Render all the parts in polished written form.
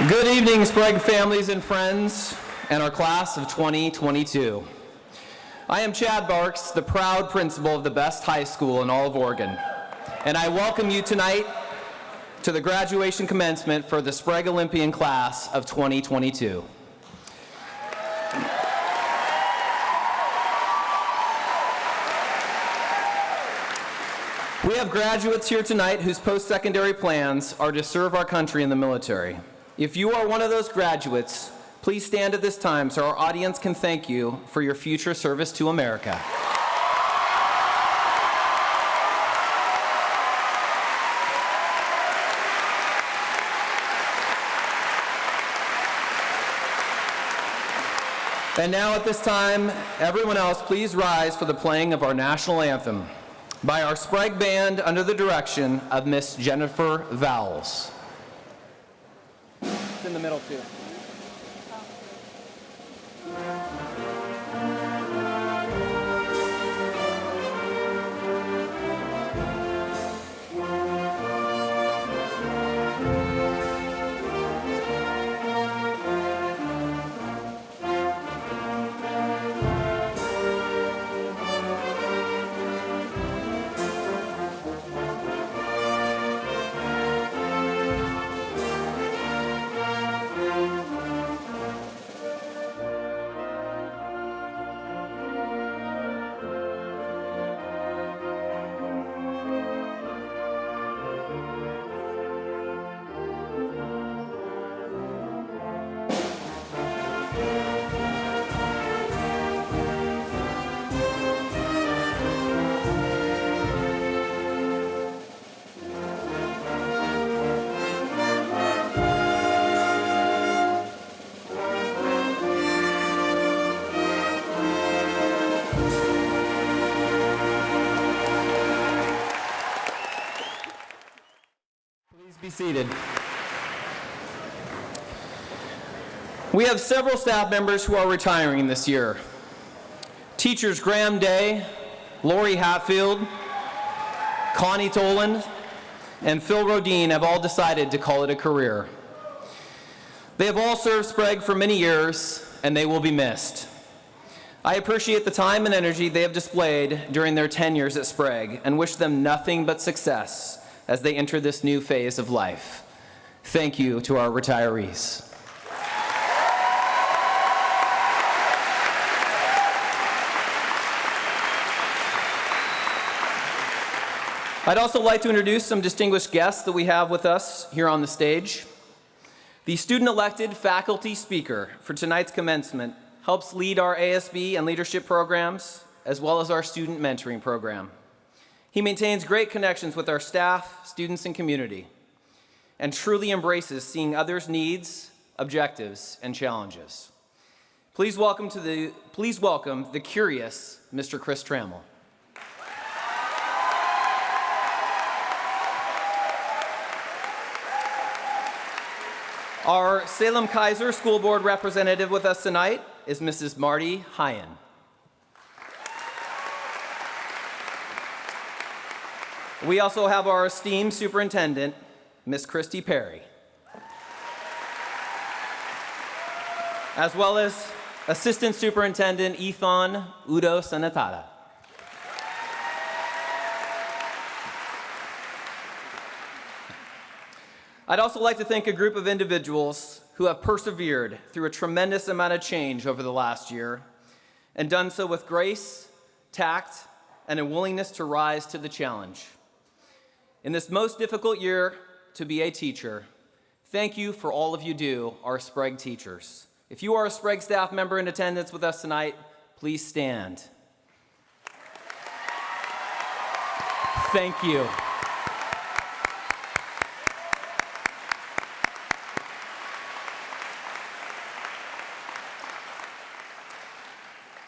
Good evening, Sprague families and friends, and our class of 2022. I am Chad Barks, the proud principal of the best high school in all of Oregon, and I welcome you tonight to the graduation commencement for the Sprague Olympian class of 2022. We have graduates here tonight whose post-secondary plans are to serve our country in the military. If you are one of those graduates, please stand at this time so our audience can thank you for your future service to America. And now at this time, everyone else, please rise for the playing of our national anthem by our Sprague Band under the direction of Miss Jennifer Vowles. It's in the middle too. Be seated. We have several staff members who are retiring this year. Teachers Graham Day, Lori Hatfield, Connie Toland, and Phil Rodine have all decided to call it a career. They have all served Sprague for many years, and they will be missed. I appreciate the time and energy they have displayed during their tenures at Sprague and wish them nothing but success as they enter this new phase of life. Thank you to our retirees. I'd also like to introduce some distinguished guests that we have with us here on the stage. The student-elected faculty speaker for tonight's commencement helps lead our ASB and leadership programs, as well as our student mentoring program. He maintains great connections with our staff, students, and community, and truly embraces seeing others' needs, objectives, and challenges. Please welcome the curious Mr. Chris Trammell. Our Salem Kaiser School Board representative with us tonight is Mrs. Marty Hyen. We also have our esteemed superintendent, Miss Christy Perry, as well as Assistant Superintendent Ethan Udo Sanatara. I'd also like to thank a group of individuals who have persevered through a tremendous amount of change over the last year and done so with grace, tact, and a willingness to rise to the challenge. In this most difficult year to be a teacher, thank you for all of you do, our Sprague teachers. If you are a Sprague staff member in attendance with us tonight, please stand. Thank you.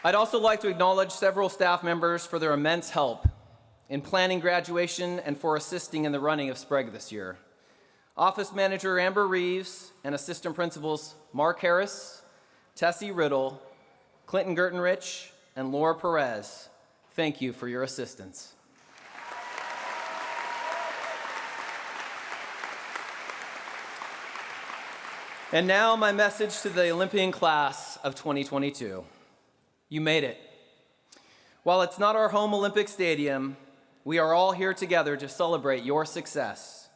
I'd also like to acknowledge several staff members for their immense help in planning graduation and for assisting in the running of Sprague this year. Office Manager Amber Reeves and Assistant Principals Mark Harris, Tessie Riddle, Clinton Gertenrich, and Laura Perez, thank you for your assistance. And now my message to the Olympian class of 2022. You made it. While it's not our home Olympic stadium, we are all here together to celebrate your success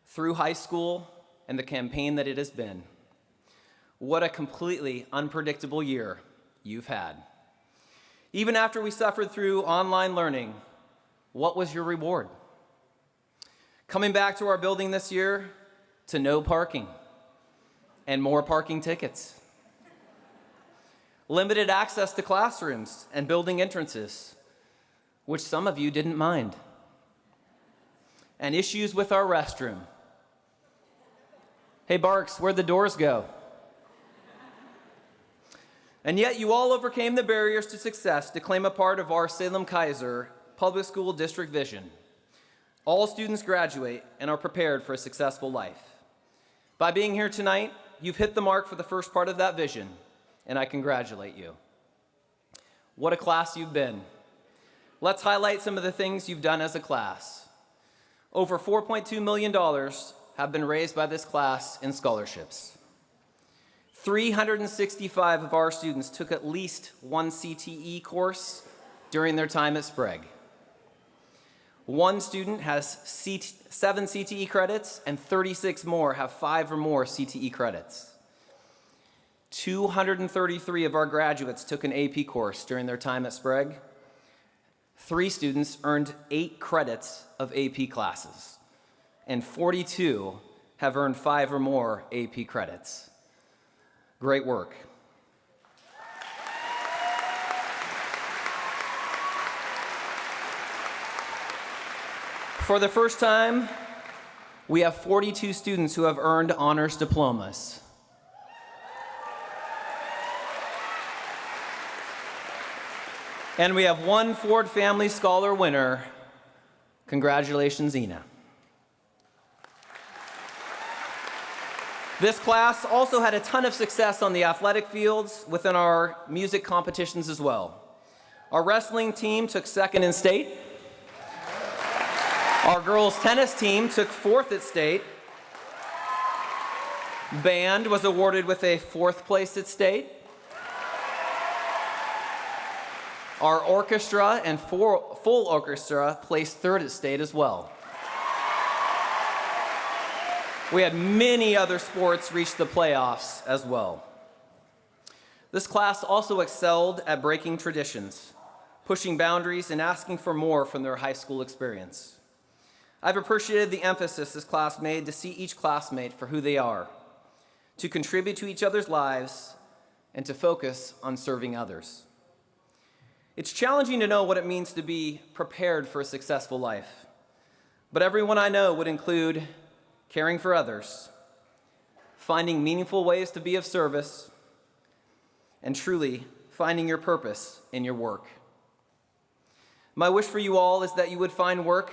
through high school and the campaign that it has been. What a completely unpredictable year you've had. Even after we suffered through online learning, what was your reward? Coming back to our building this year to no parking and more parking tickets. Limited access to classrooms and building entrances, which some of you didn't mind. And issues with our restroom. Hey, Barks, where'd the doors go? And yet you all overcame the barriers to success to claim a part of our Salem-Keizer Public School District vision. All students graduate and are prepared for a successful life. By being here tonight, you've hit the mark for the first part of that vision, and I congratulate you. What a class you've been. Let's highlight some of the things you've done as a class. Over $4.2 million have been raised by this class in scholarships. 365 of our students took at least one CTE course during their time at Sprague. One student has 7 CTE credits, and 36 more have 5 or more CTE credits. 233 of our graduates took an AP course during their time at Sprague. 3 students earned 8 credits of AP classes, and 42 have earned 5 or more AP credits. Great work. For the first time, we have 42 students who have earned honors diplomas. And we have 1 Ford Family Scholar winner. Congratulations, Ina. This class also had a ton of success on the athletic fields within our music competitions as well. Our wrestling team took 2nd in state. Our girls' tennis team took 4th at state. Band was awarded with a 4th place at state. Our orchestra and full orchestra placed 3rd at state as well. We had many other sports reach the playoffs as well. This class also excelled at breaking traditions, pushing boundaries, and asking for more from their high school experience. I've appreciated the emphasis this class made to see each classmate for who they are, to contribute to each other's lives, and to focus on serving others. It's challenging to know what it means to be prepared for a successful life, but everyone I know would include caring for others, finding meaningful ways to be of service, and truly finding your purpose in your work. My wish for you all is that you would find work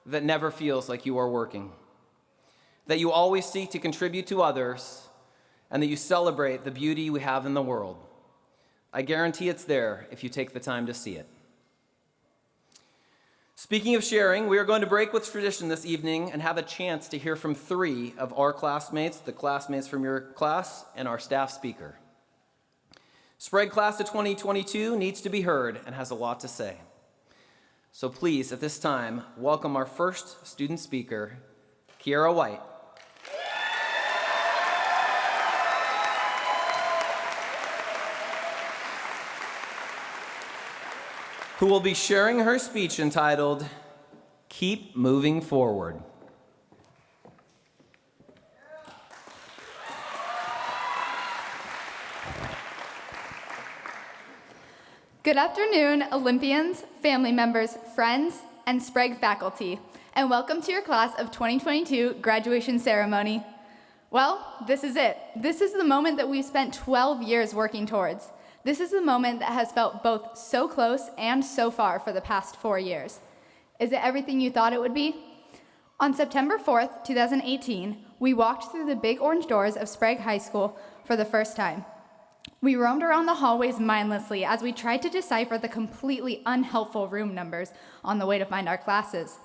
that never feels like you are working, that you always seek to contribute to others, and that you celebrate the beauty we have in the world. I guarantee it's there if you take the time to see it. Speaking of sharing, we are going to break with tradition this evening and have a chance to hear from 3 of our classmates, the classmates from your class, and our staff speaker. Sprague class of 2022 needs to be heard and has a lot to say. So please, at this time, welcome our first student speaker, Kiara White. Who will be sharing her speech entitled, Keep Moving Forward. Good afternoon, Olympians, family members, friends, and Sprague faculty, and welcome to your class of 2022 graduation ceremony. Well, this is it. This is the moment that we've spent 12 years working towards. This is the moment that has felt both so close and so far for the past 4 years. Is it everything you thought it would be? On September 4th, 2018, we walked through the big orange doors of Sprague High School for the first time. We roamed around the hallways mindlessly as we tried to decipher the completely unhelpful room numbers on the way to find our classes.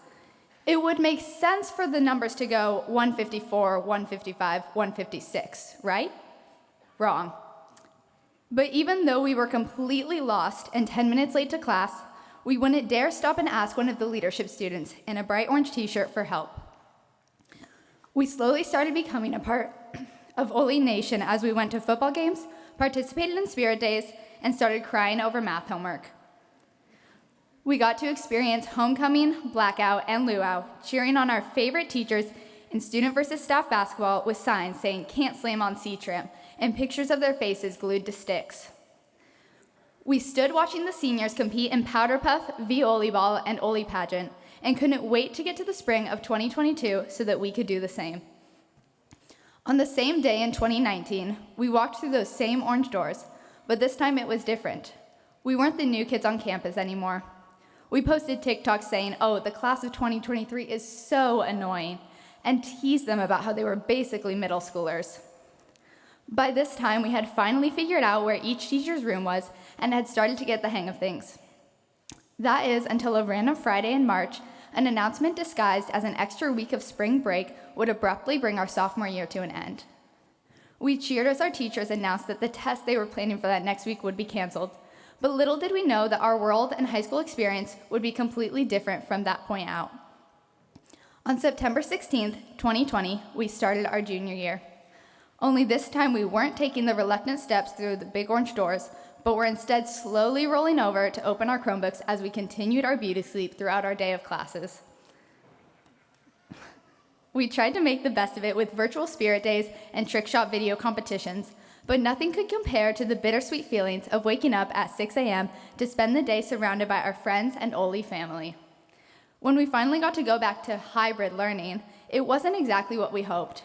It would make sense for the numbers to go 154, 155, 156, right? Wrong. But even though we were completely lost and 10 minutes late to class, we wouldn't dare stop and ask one of the leadership students in a bright orange t-shirt for help. We slowly started becoming a part of Ole Nation as we went to football games, participated in spirit days, and started crying over math homework. We got to experience homecoming, blackout, and luau, cheering on our favorite teachers in student versus staff basketball with signs saying "Can't slam on C-Tram" and pictures of their faces glued to sticks. We stood watching the seniors compete in powder puff, volleyball, and Ole pageant, and couldn't wait to get to the spring of 2022 so that we could do the same. On the same day in 2019, we walked through those same orange doors, but this time it was different. We weren't the new kids on campus anymore. We posted TikToks saying, "Oh, the class of 2023 is so annoying," and teased them about how they were basically middle schoolers. By this time, we had finally figured out where each teacher's room was and had started to get the hang of things. That is, until a random Friday in March, an announcement disguised as an extra week of spring break would abruptly bring our sophomore year to an end. We cheered as our teachers announced that the test they were planning for that next week would be canceled, but little did we know that our world and high school experience would be completely different from that point out. On September 16th, 2020, we started our junior year. Only this time we weren't taking the reluctant steps through the big orange doors, but were instead slowly rolling over to open our Chromebooks as we continued our beauty sleep throughout our day of classes. We tried to make the best of it with virtual spirit days and trick shot video competitions, but nothing could compare to the bittersweet feelings of waking up at 6 a.m. to spend the day surrounded by our friends and Ole family. When we finally got to go back to hybrid learning, it wasn't exactly what we hoped.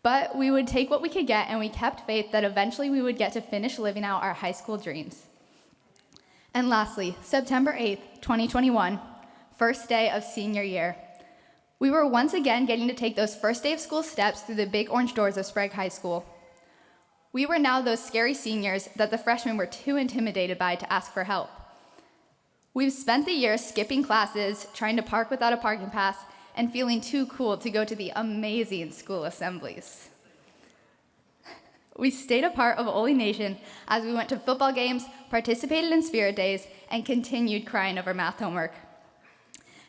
But we would take what we could get, and we kept faith that eventually we would get to finish living out our high school dreams. And lastly, September 8th, 2021, first day of senior year. We were once again getting to take those first day of school steps through the big orange doors of Sprague High School. We were now those scary seniors that the freshmen were too intimidated by to ask for help. We've spent the year skipping classes, trying to park without a parking pass, and feeling too cool to go to the amazing school assemblies. We stayed a part of Ole Nation as we went to football games, participated in spirit days, and continued crying over math homework.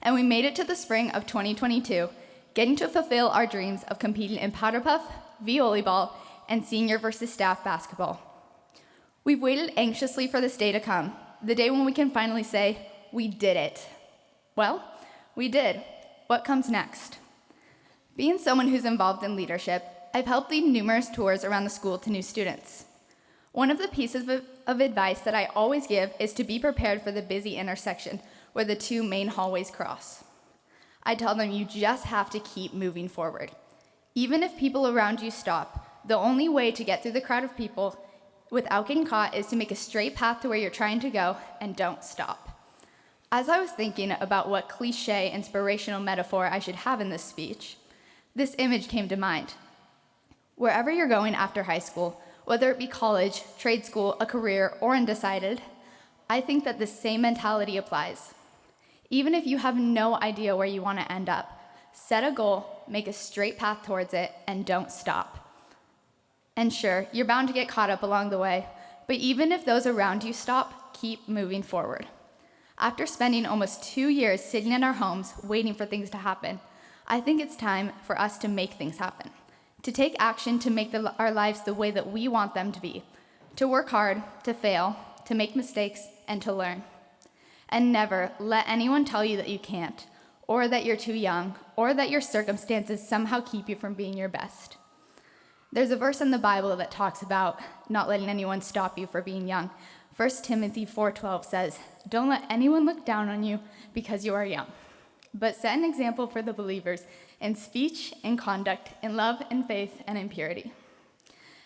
And we made it to the spring of 2022, getting to fulfill our dreams of competing in powder puff, volleyball, and senior versus staff basketball. We've waited anxiously for this day to come, the day when we can finally say, we did it. Well, we did. What comes next? Being someone who's involved in leadership, I've helped lead numerous tours around the school to new students. One of the pieces of advice that I always give is to be prepared for the busy intersection where the two main hallways cross. I tell them you just have to keep moving forward. Even if people around you stop, the only way to get through the crowd of people without getting caught is to make a straight path to where you're trying to go and don't stop. As I was thinking about what cliche inspirational metaphor I should have in this speech, this image came to mind. Wherever you're going after high school, whether it be college, trade school, a career, or undecided, I think that the same mentality applies. Even if you have no idea where you want to end up, set a goal, make a straight path towards it, and don't stop. And sure, you're bound to get caught up along the way, but even if those around you stop, keep moving forward. After spending almost 2 years sitting in our homes waiting for things to happen, I think it's time for us to make things happen, to take action to make our lives the way that we want them to be, to work hard, to fail, to make mistakes, and to learn. And never let anyone tell you that you can't, or that you're too young, or that your circumstances somehow keep you from being your best. There's a verse in the Bible that talks about not letting anyone stop you for being young. 1 Timothy 4:12 says, "Don't let anyone look down on you because you are young, but set an example for the believers in speech, in conduct, in love, in faith, and in purity."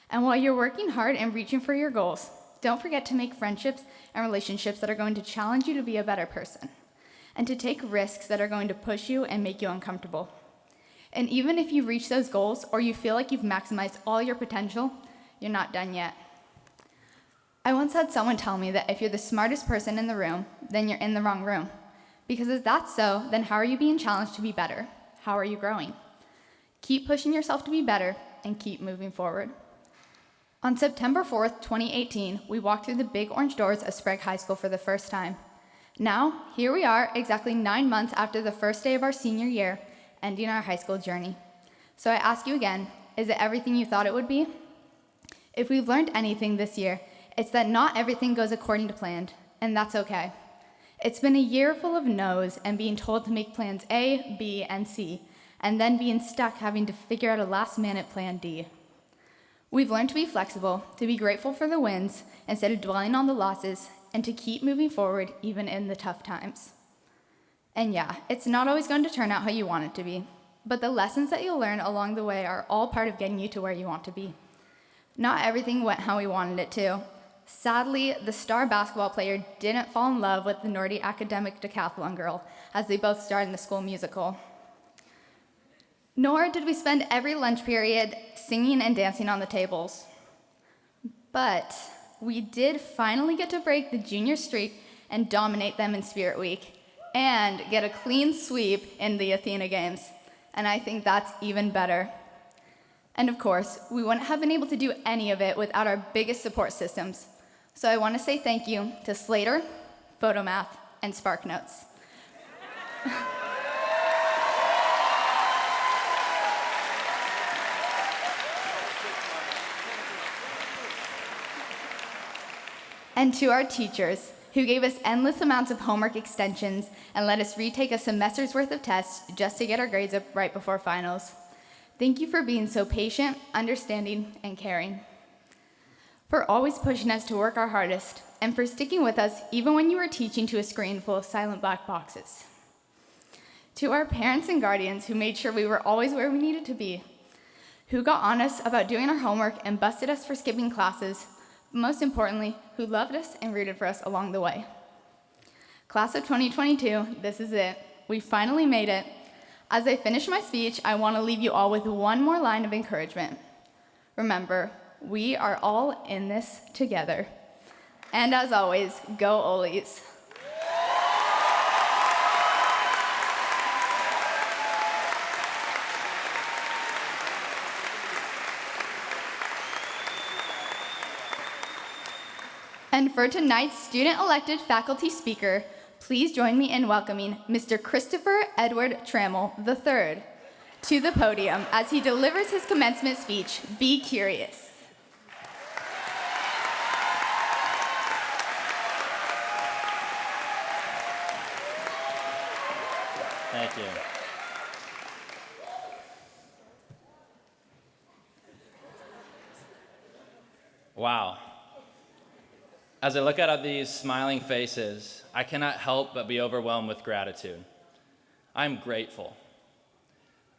And while you're working hard and reaching for your goals, don't forget to make friendships and relationships that are going to challenge you to be a better person, and to take risks that are going to push you and make you uncomfortable. And even if you reach those goals or you feel like you've maximized all your potential, you're not done yet. I once had someone tell me that if you're the smartest person in the room, then you're in the wrong room, Because if that's so, then how are you being challenged to be better? How are you growing? Keep pushing yourself to be better and keep moving forward. On September 4th, 2018, we walked through the big orange doors of Sprague High School for the first time. Now, here we are, exactly 9 months after the first day of our senior year, ending our high school journey. So I ask you again, is it everything you thought it would be? If we've learned anything this year, it's that not everything goes according to plan, and that's okay. It's been a year full of no's and being told to make plans A, B, and C, and then being stuck having to figure out a last-minute plan D. We've learned to be flexible, to be grateful for the wins instead of dwelling on the losses, and to keep moving forward even in the tough times. And yeah, it's not always going to turn out how you want it to be, but the lessons that you'll learn along the way are all part of getting you to where you want to be. Not everything went how we wanted it to. Sadly, the star basketball player didn't fall in love with the nerdy academic decathlon girl, as they both starred in the school musical. Nor did we spend every lunch period singing and dancing on the tables. But we did finally get to break the junior streak and dominate them in Spirit Week, and get a clean sweep in the Athena Games. And I think that's even better. And of course, we wouldn't have been able to do any of it without our biggest support systems. So I want to say thank you to Slater, Photomath, and SparkNotes. And to our teachers, who gave us endless amounts of homework extensions and let us retake a semester's worth of tests just to get our grades up right before finals. Thank you for being so patient, understanding, and caring. For always pushing us to work our hardest, and for sticking with us even when you were teaching to a screen full of silent black boxes. To our parents and guardians who made sure we were always where we needed to be, who got on us about doing our homework and busted us for skipping classes, but most importantly, who loved us and rooted for us along the way. Class of 2022, this is it. We finally made it. As I finish my speech, I want to leave you all with one more line of encouragement. Remember, we are all in this together. And as always, go Olies. And for tonight's student-elected faculty speaker, please join me in welcoming Mr. Christopher Edward Trammell III to the podium as he delivers his commencement speech, Be Curious. Thank you. Wow. As I look at these smiling faces, I cannot help but be overwhelmed with gratitude. I'm grateful.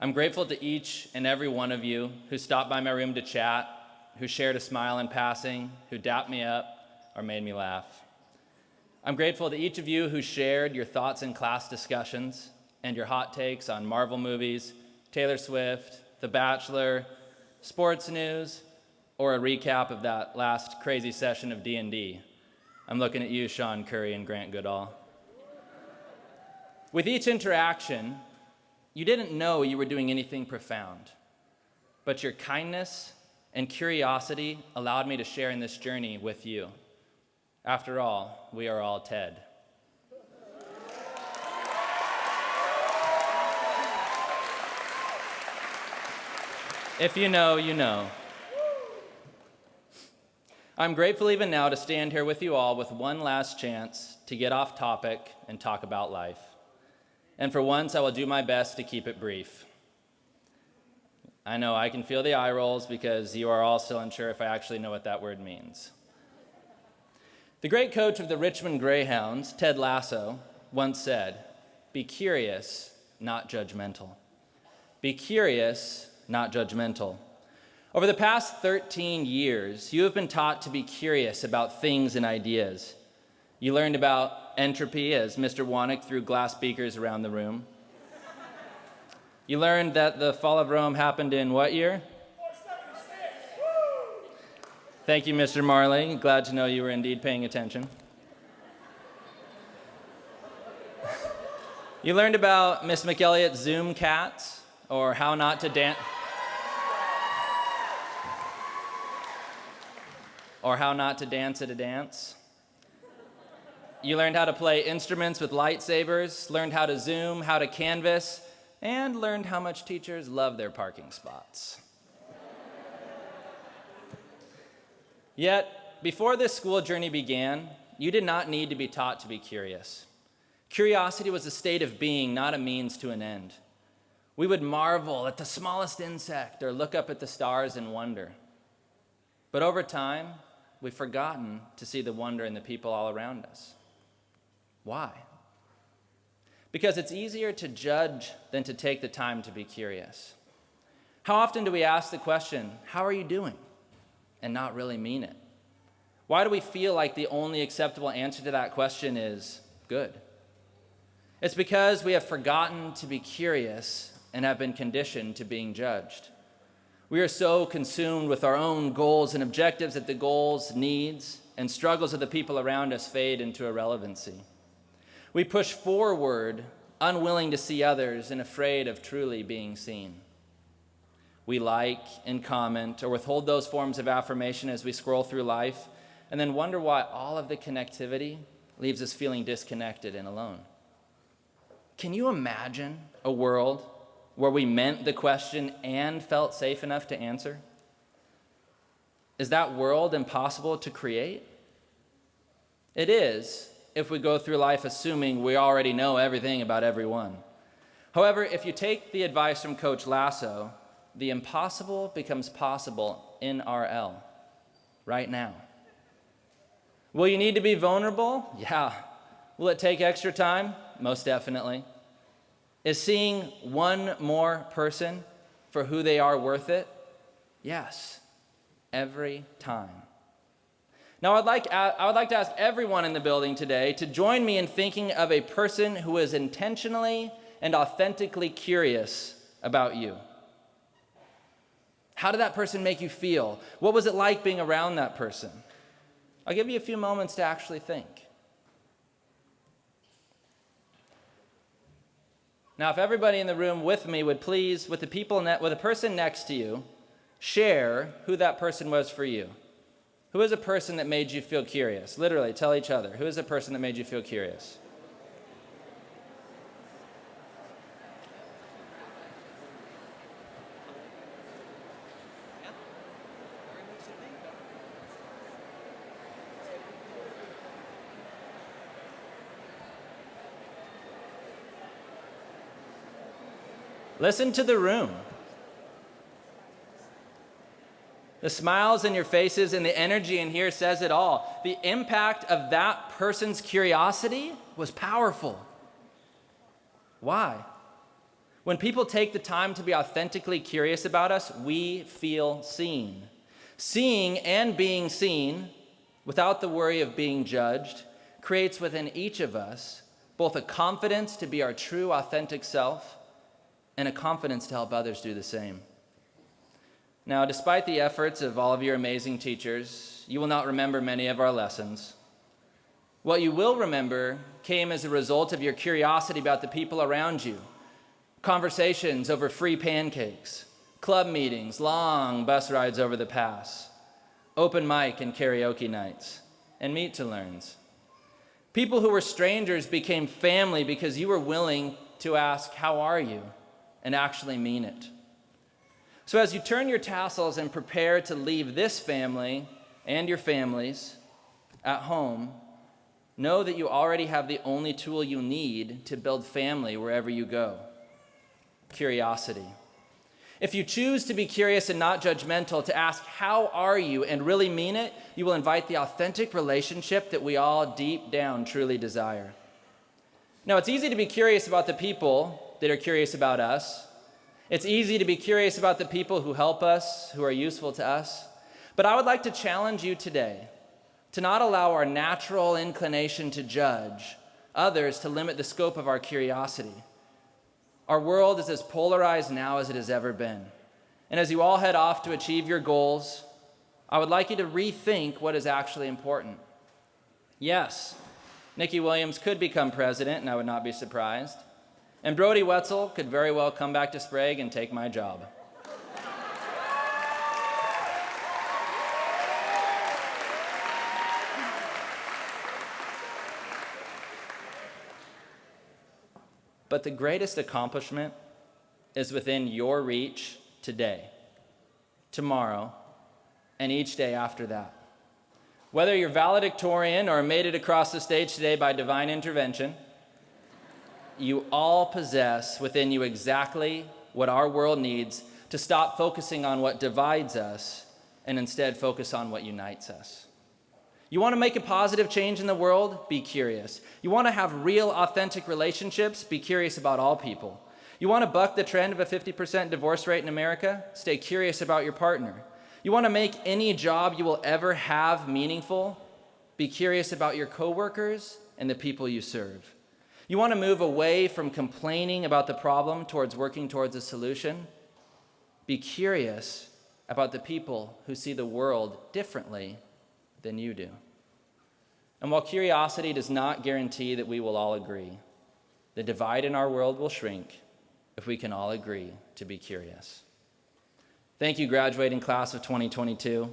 I'm grateful to each and every one of you who stopped by my room to chat, who shared a smile in passing, who dapped me up, or made me laugh. I'm grateful to each of you who shared your thoughts in class discussions and your hot takes on Marvel movies, Taylor Swift, The Bachelor, sports news, or a recap of that last crazy session of D&D. I'm looking at you, Sean Curry and Grant Goodall. With each interaction, you didn't know you were doing anything profound, but your kindness and curiosity allowed me to share in this journey with you. After all, we are all TED. If you know, you know. I'm grateful even now to stand here with you all with one last chance to get off topic and talk about life. And for once, I will do my best to keep it brief. I know I can feel the eye rolls because you are all still unsure if I actually know what that word means. The great coach of the Richmond Greyhounds, Ted Lasso, once said, "Be curious, not judgmental." Be curious, not judgmental. Over the past 13 years, you have been taught to be curious about things and ideas. You learned about entropy as Mr. Wannick threw glass beakers around the room. You learned that the fall of Rome happened in what year? 476. Thank you, Mr. Marley. Glad to know you were indeed paying attention. You learned about Miss McElliott's Zoom cats, or how not to dance, or how not to dance at a dance. You learned how to play instruments with lightsabers, learned how to Zoom, how to canvas, and learned how much teachers love their parking spots. Yet, before this school journey began, you did not need to be taught to be curious. Curiosity was a state of being, not a means to an end. We would marvel at the smallest insect or look up at the stars in wonder. But over time, we've forgotten to see the wonder in the people all around us. Why? Because it's easier to judge than to take the time to be curious. How often do we ask the question, "How are you doing?" and not really mean it? Why do we feel like the only acceptable answer to that question is good? It's because we have forgotten to be curious and have been conditioned to being judged. We are so consumed with our own goals and objectives that the goals, needs, and struggles of the people around us fade into irrelevancy. We push forward, unwilling to see others and afraid of truly being seen. We like and comment or withhold those forms of affirmation as we scroll through life, and then wonder why all of the connectivity leaves us feeling disconnected and alone. Can you imagine a world where we meant the question and felt safe enough to answer? Is that world impossible to create? It is, if we go through life assuming we already know everything about everyone. However, if you take the advice from Coach Lasso, the impossible becomes possible in RL, right now. Will you need to be vulnerable? Yeah. Will it take extra time? Most definitely. Is seeing one more person for who they are worth it? Yes, every time. Now, I would like to ask everyone in the building today to join me in thinking of a person who is intentionally and authentically curious about you. How did that person make you feel? What was it like being around that person? I'll give you a few moments to actually think. Now, if everybody in the room with me would please, with the person next to you, share who that person was for you. Who is a person that made you feel curious? Literally, tell each other, who is a person that made you feel curious? Listen to the room. The smiles in your faces and the energy in here says it all. The impact of that person's curiosity was powerful. Why? When people take the time to be authentically curious about us, we feel seen. Seeing and being seen, without the worry of being judged, creates within each of us both a confidence to be our true, authentic self and a confidence to help others do the same. Now, despite the efforts of all of your amazing teachers, you will not remember many of our lessons. What you will remember came as a result of your curiosity about the people around you. Conversations over free pancakes, club meetings, long bus rides over the pass, open mic and karaoke nights, and meet-to-learns. People who were strangers became family because you were willing to ask, "How are you?" and actually mean it. So as you turn your tassels and prepare to leave this family and your families at home, know that you already have the only tool you need to build family wherever you go: curiosity. If you choose to be curious and not judgmental, to ask, "How are you?" and really mean it, you will invite the authentic relationship that we all deep down truly desire. Now, it's easy to be curious about the people that are curious about us. It's easy to be curious about the people who help us, who are useful to us. But I would like to challenge you today to not allow our natural inclination to judge others to limit the scope of our curiosity. Our world is as polarized now as it has ever been. And as you all head off to achieve your goals, I would like you to rethink what is actually important. Yes, Nikki Williams could become president, and I would not be surprised. And Brody Wetzel could very well come back to Sprague and take my job. But the greatest accomplishment is within your reach today, tomorrow, and each day after that. Whether you're valedictorian or made it across the stage today by divine intervention, you all possess within you exactly what our world needs to stop focusing on what divides us and instead focus on what unites us. You want to make a positive change in the world? Be curious. You want to have real, authentic relationships? Be curious about all people. You want to buck the trend of a 50% divorce rate in America? Stay curious about your partner. You want to make any job you will ever have meaningful? Be curious about your coworkers and the people you serve. You want to move away from complaining about the problem towards working towards a solution? Be curious about the people who see the world differently than you do. And while curiosity does not guarantee that we will all agree, the divide in our world will shrink if we can all agree to be curious. Thank you, graduating class of 2022.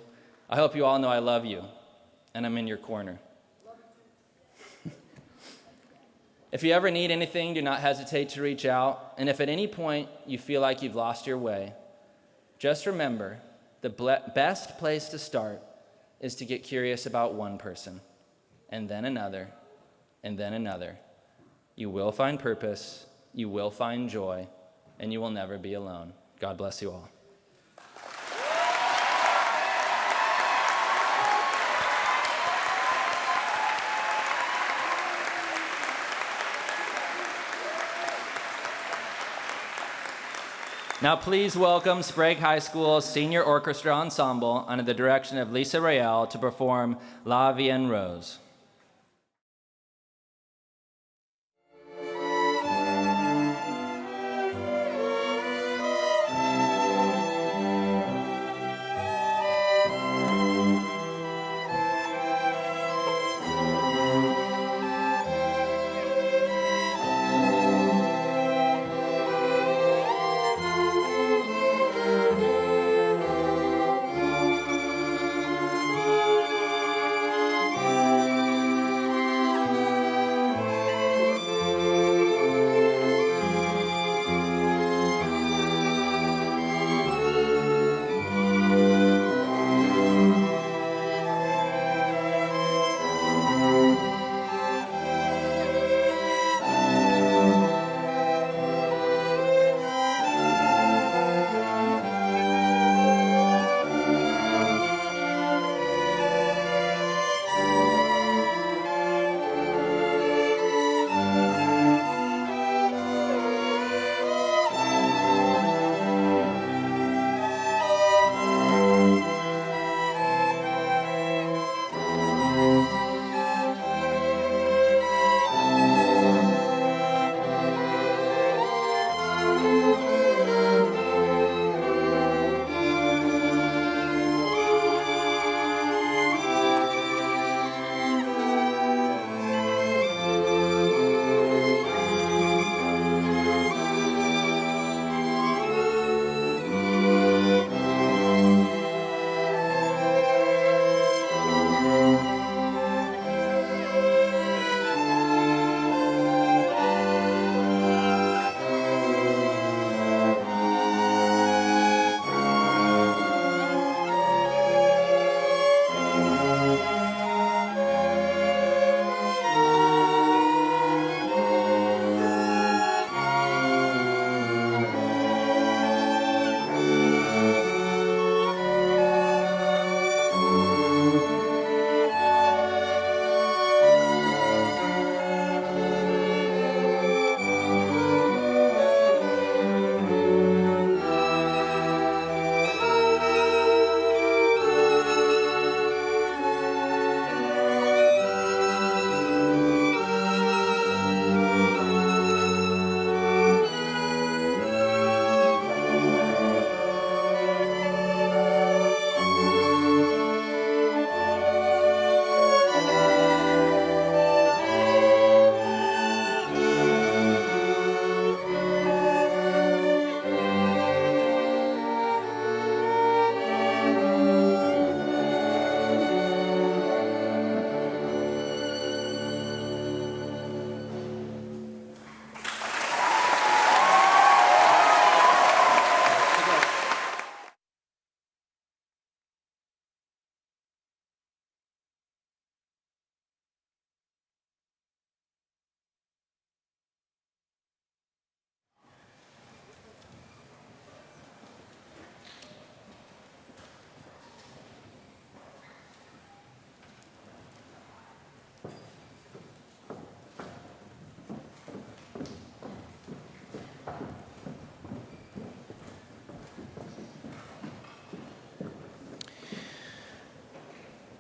I hope you all know I love you, and I'm in your corner. If you ever need anything, do not hesitate to reach out. And if at any point you feel like you've lost your way, just remember the best place to start is to get curious about one person, and then another, and then another. You will find purpose, you will find joy, and you will never be alone. God bless you all. Now please welcome Sprague High School's Senior Orchestra Ensemble under the direction of Lisa Royale to perform La Vie en Rose.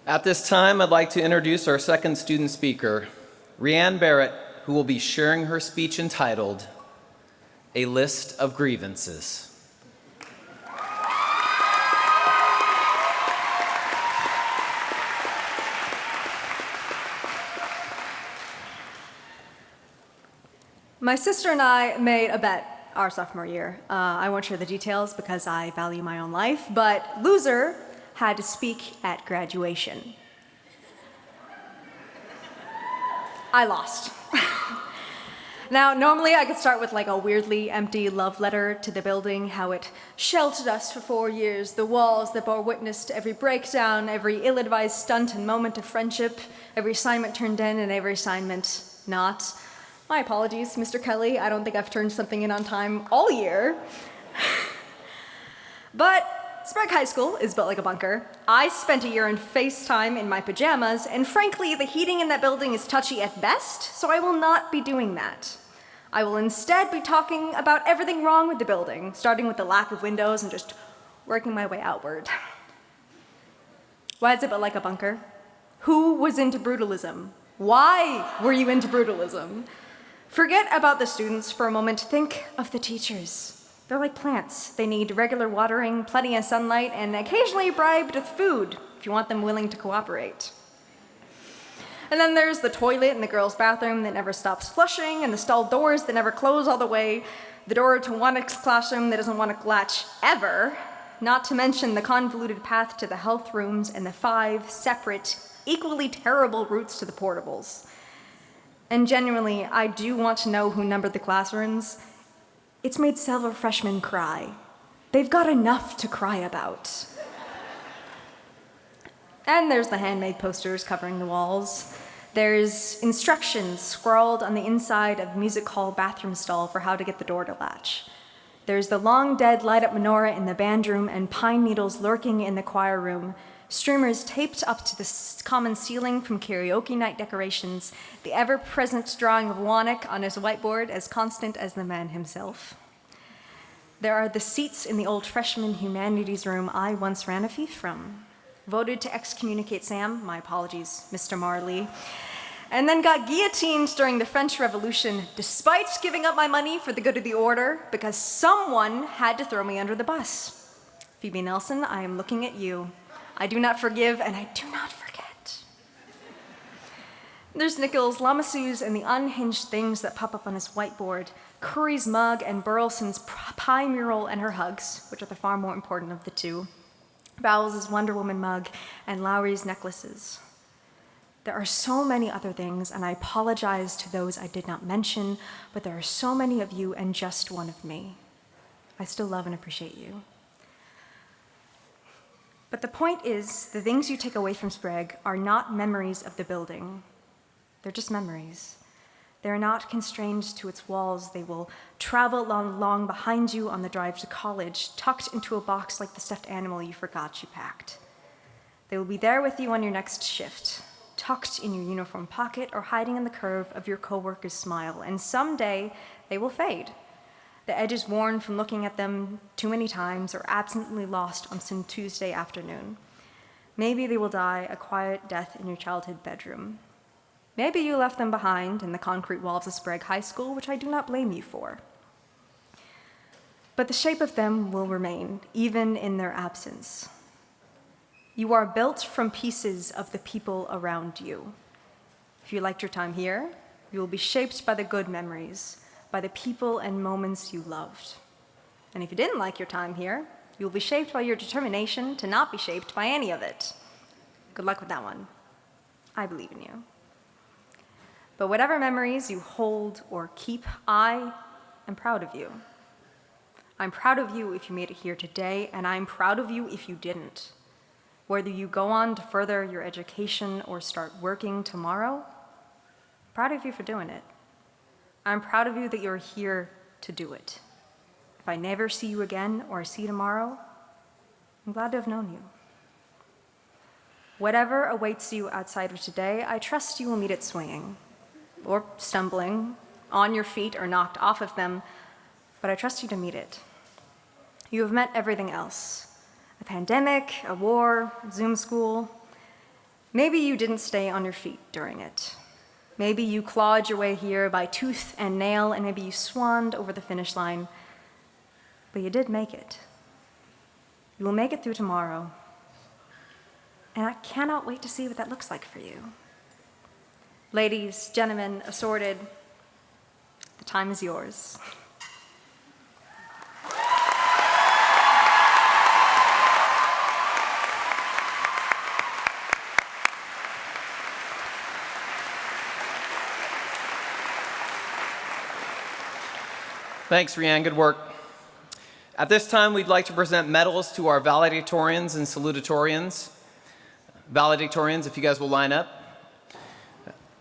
At this time, I'd like to introduce our second student speaker, Rianne Barrett, who will be sharing her speech entitled, A List of Grievances. My sister and I made a bet our sophomore year. I won't share the details because I value my own life, but loser had to speak at graduation. I lost. Now, normally I could start with like a weirdly empty love letter to the building, how it sheltered us for 4 years, the walls that bore witness to every breakdown, every ill-advised stunt and moment of friendship, every assignment turned in and every assignment not. My apologies, Mr. Kelly. I don't think I've turned something in on time all year. But Sprague High School is built like a bunker. I spent a year in FaceTime in my pajamas, and frankly, the heating in that building is touchy at best, so I will not be doing that. I will instead be talking about everything wrong with the building, starting with the lack of windows and just working my way outward. Why is it built like a bunker? Who was into brutalism? Why were you into brutalism? Forget about the students for a moment. Think of the teachers. They're like plants. They need regular watering, plenty of sunlight, and occasionally bribed with food if you want them willing to cooperate. And then there's the toilet in the girls' bathroom that never stops flushing, and the stall doors that never close all the way, the door to one classroom that doesn't want to latch ever, not to mention the convoluted path to the health rooms and the 5 separate, equally terrible routes to the portables. And genuinely, I do want to know who numbered the classrooms. It's made several freshmen cry. They've got enough to cry about. And there's the handmade posters covering the walls. There's instructions scrawled on the inside of the music hall bathroom stall for how to get the door to latch. There's the long dead light-up menorah in the band room and pine needles lurking in the choir room, streamers taped up to the common ceiling from karaoke night decorations, the ever-present drawing of Wannick on his whiteboard as constant as the man himself. There are the seats in the old freshman humanities room I once ran a fief from, voted to excommunicate Sam, my apologies, Mr. Marley, and then got guillotined during the French Revolution despite giving up my money for the good of the order because someone had to throw me under the bus. Phoebe Nelson, I am looking at you. I do not forgive, and I do not forget. There's Nichols, Lamasu's, and the unhinged things that pop up on his whiteboard, Curry's mug, and Burleson's pie mural and her hugs, which are the far more important of the two, Bowles' Wonder Woman mug, and Lowry's necklaces. There are so many other things, and I apologize to those I did not mention, but there are so many of you and just one of me. I still love and appreciate you. But the point is, the things you take away from Sprague are not memories of the building. They're just memories. They're not constrained to its walls. They will travel along behind you on the drive to college, tucked into a box like the stuffed animal you forgot you packed. They will be there with you on your next shift, tucked in your uniform pocket or hiding in the curve of your coworker's smile, and someday they will fade. The edges worn from looking at them too many times or absently lost on some Tuesday afternoon. Maybe they will die a quiet death in your childhood bedroom. Maybe you left them behind in the concrete walls of Sprague High School, which I do not blame you for. But the shape of them will remain, even in their absence. You are built from pieces of the people around you. If you liked your time here, you will be shaped by the good memories, by the people and moments you loved. And if you didn't like your time here, you will be shaped by your determination to not be shaped by any of it. Good luck with that one. I believe in you. But whatever memories you hold or keep, I am proud of you. I'm proud of you if you made it here today, and I'm proud of you if you didn't. Whether you go on to further your education or start working tomorrow, I'm proud of you for doing it. I'm proud of you that you're here to do it. If I never see you again or see you tomorrow, I'm glad to have known you. Whatever awaits you outside of today, I trust you will meet it swinging, or stumbling, on your feet or knocked off of them, but I trust you to meet it. You have met everything else. A pandemic, a war, Zoom school. Maybe you didn't stay on your feet during it. Maybe you clawed your way here by tooth and nail, and maybe you swanned over the finish line. But you did make it. You will make it through tomorrow. And I cannot wait to see what that looks like for you. Ladies, gentlemen, assorted, the time is yours. Thanks, Rianne. Good work. At this time, we'd like to present medals to our valedictorians and salutatorians. Valedictorians, if you guys will line up.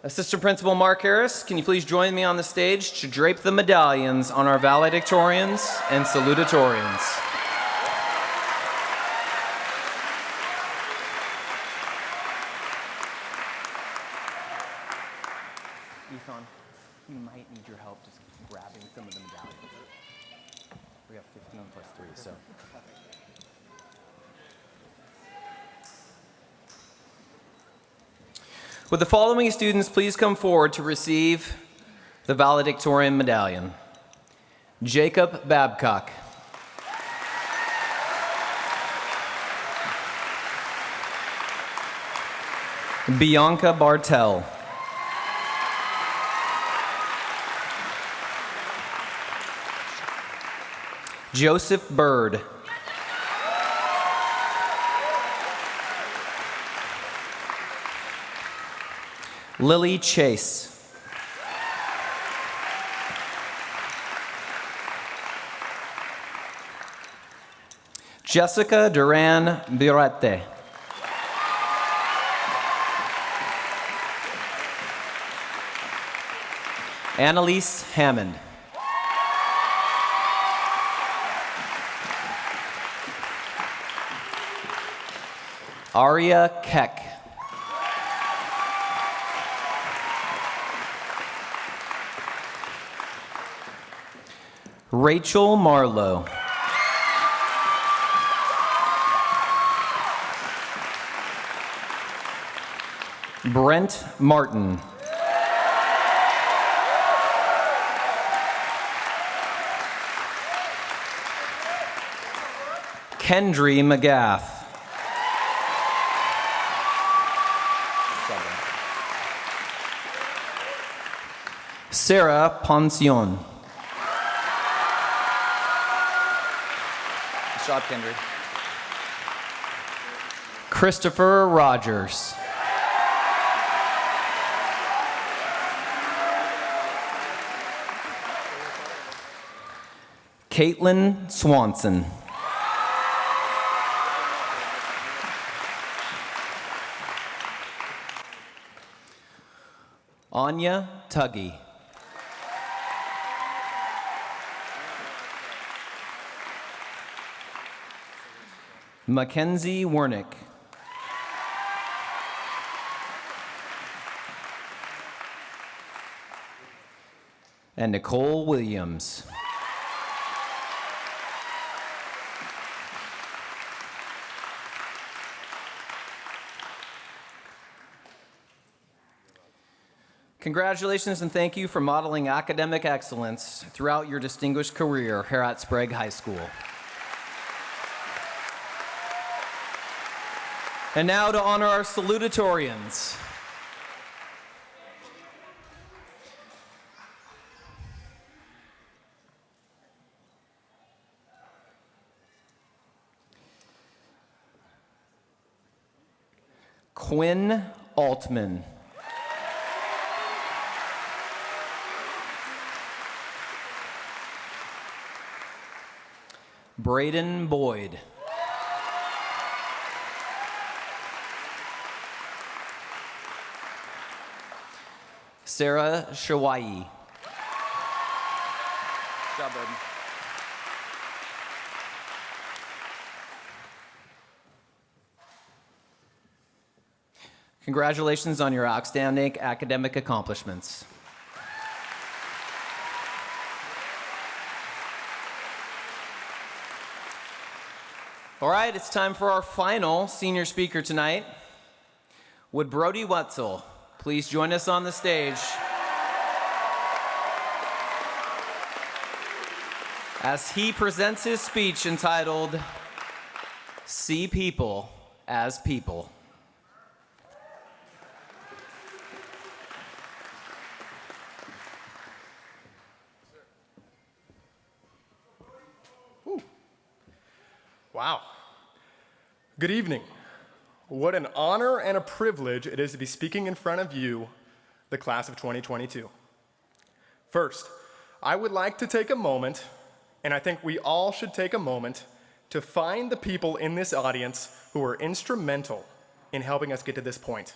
Assistant Principal Mark Harris, can you please join me on the stage to drape the medallions on our valedictorians and salutatorians? Ethan, you might need your help just grabbing some of the medallions. We have 15 plus 3, so. Would the following students please come forward to receive the Valedictorian Medallion? Jacob Babcock. Bianca Bartel. Joseph Bird. Lily Chase. Jessica Duran Birete. Annalise Hammond. Aria Keck. Rachel Marlowe. Brent Martin. Kendry McGath. Sarah Poncion. Good job, Kendry. Christopher Rogers. Caitlin Swanson. Anya Tuggy. Mackenzie Wernick. And Nicole Williams. Congratulations and thank you for modeling academic excellence throughout your distinguished career here at Sprague High School. And now to honor our salutatorians. Quinn Altman. Braden Boyd. Sarah Shawai. Good job, bud. Congratulations on your outstanding academic accomplishments. All right, it's time for our final senior speaker tonight. Would Brody Wetzel please join us on the stage as he presents his speech entitled, See People as People. Wow. Good evening. What an honor and a privilege it is to be speaking in front of you, the class of 2022. First, I would like to take a moment, and I think we all should take a moment, to find the people in this audience who were instrumental in helping us get to this point.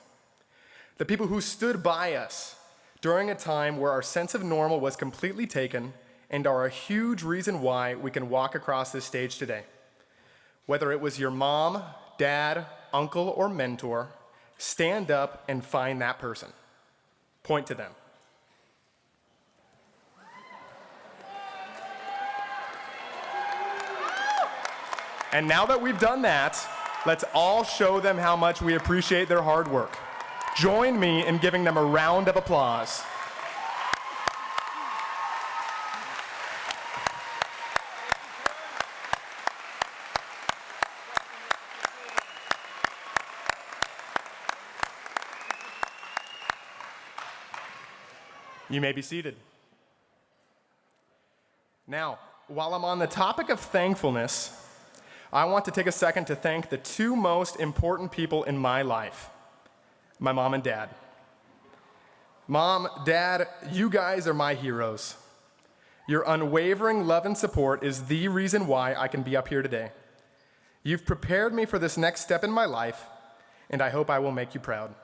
The people who stood by us during a time where our sense of normal was completely taken and are a huge reason why we can walk across this stage today. Whether it was your mom, dad, uncle, or mentor, stand up and find that person. Point to them. And now that we've done that, let's all show them how much we appreciate their hard work. Join me in giving them a round of applause. You may be seated. Now, while I'm on the topic of thankfulness, I want to take a second to thank the two most important people in my life, my mom and dad. Mom, Dad, you guys are my heroes. Your unwavering love and support is the reason why I can be up here today. You've prepared me for this next step in my life, and I hope I will make you proud.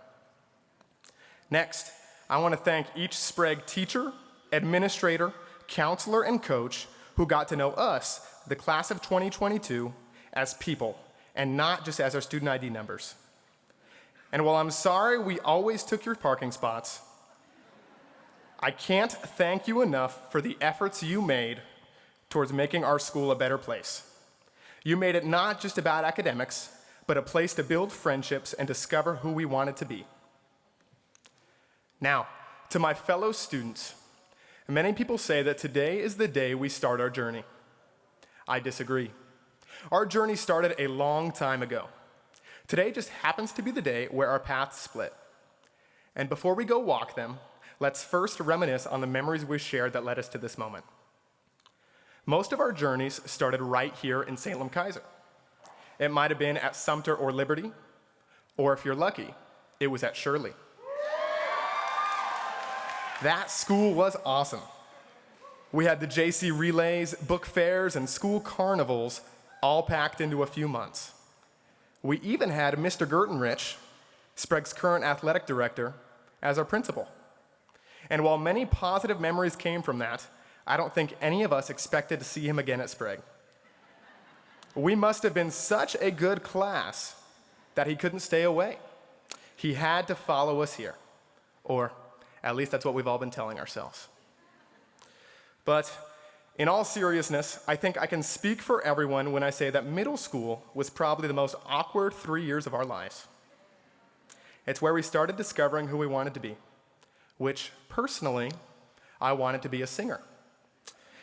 Next, I want to thank each Sprague teacher, administrator, counselor, and coach who got to know us, the class of 2022, as people, and not just as our student ID numbers. And while I'm sorry we always took your parking spots, I can't thank you enough for the efforts you made towards making our school a better place. You made it not just about academics, but a place to build friendships and discover who we wanted to be. Now, to my fellow students, many people say that today is the day we start our journey. I disagree. Our journey started a long time ago. Today just happens to be the day where our paths split. And before we go walk them, let's first reminisce on the memories we shared that led us to this moment. Most of our journeys started right here in Salem Kaiser. It might have been at Sumter or Liberty, or if you're lucky, it was at Shirley. That school was awesome. We had the JC relays, book fairs, and school carnivals all packed into a few months. We even had Mr. Gertenrich, Sprague's current athletic director, as our principal. And while many positive memories came from that, I don't think any of us expected to see him again at Sprague. We must have been such a good class that he couldn't stay away. He had to follow us here, or at least that's what we've all been telling ourselves. But in all seriousness, I think I can speak for everyone when I say that middle school was probably the most awkward 3 years of our lives. It's where we started discovering who we wanted to be, which, personally, I wanted to be a singer.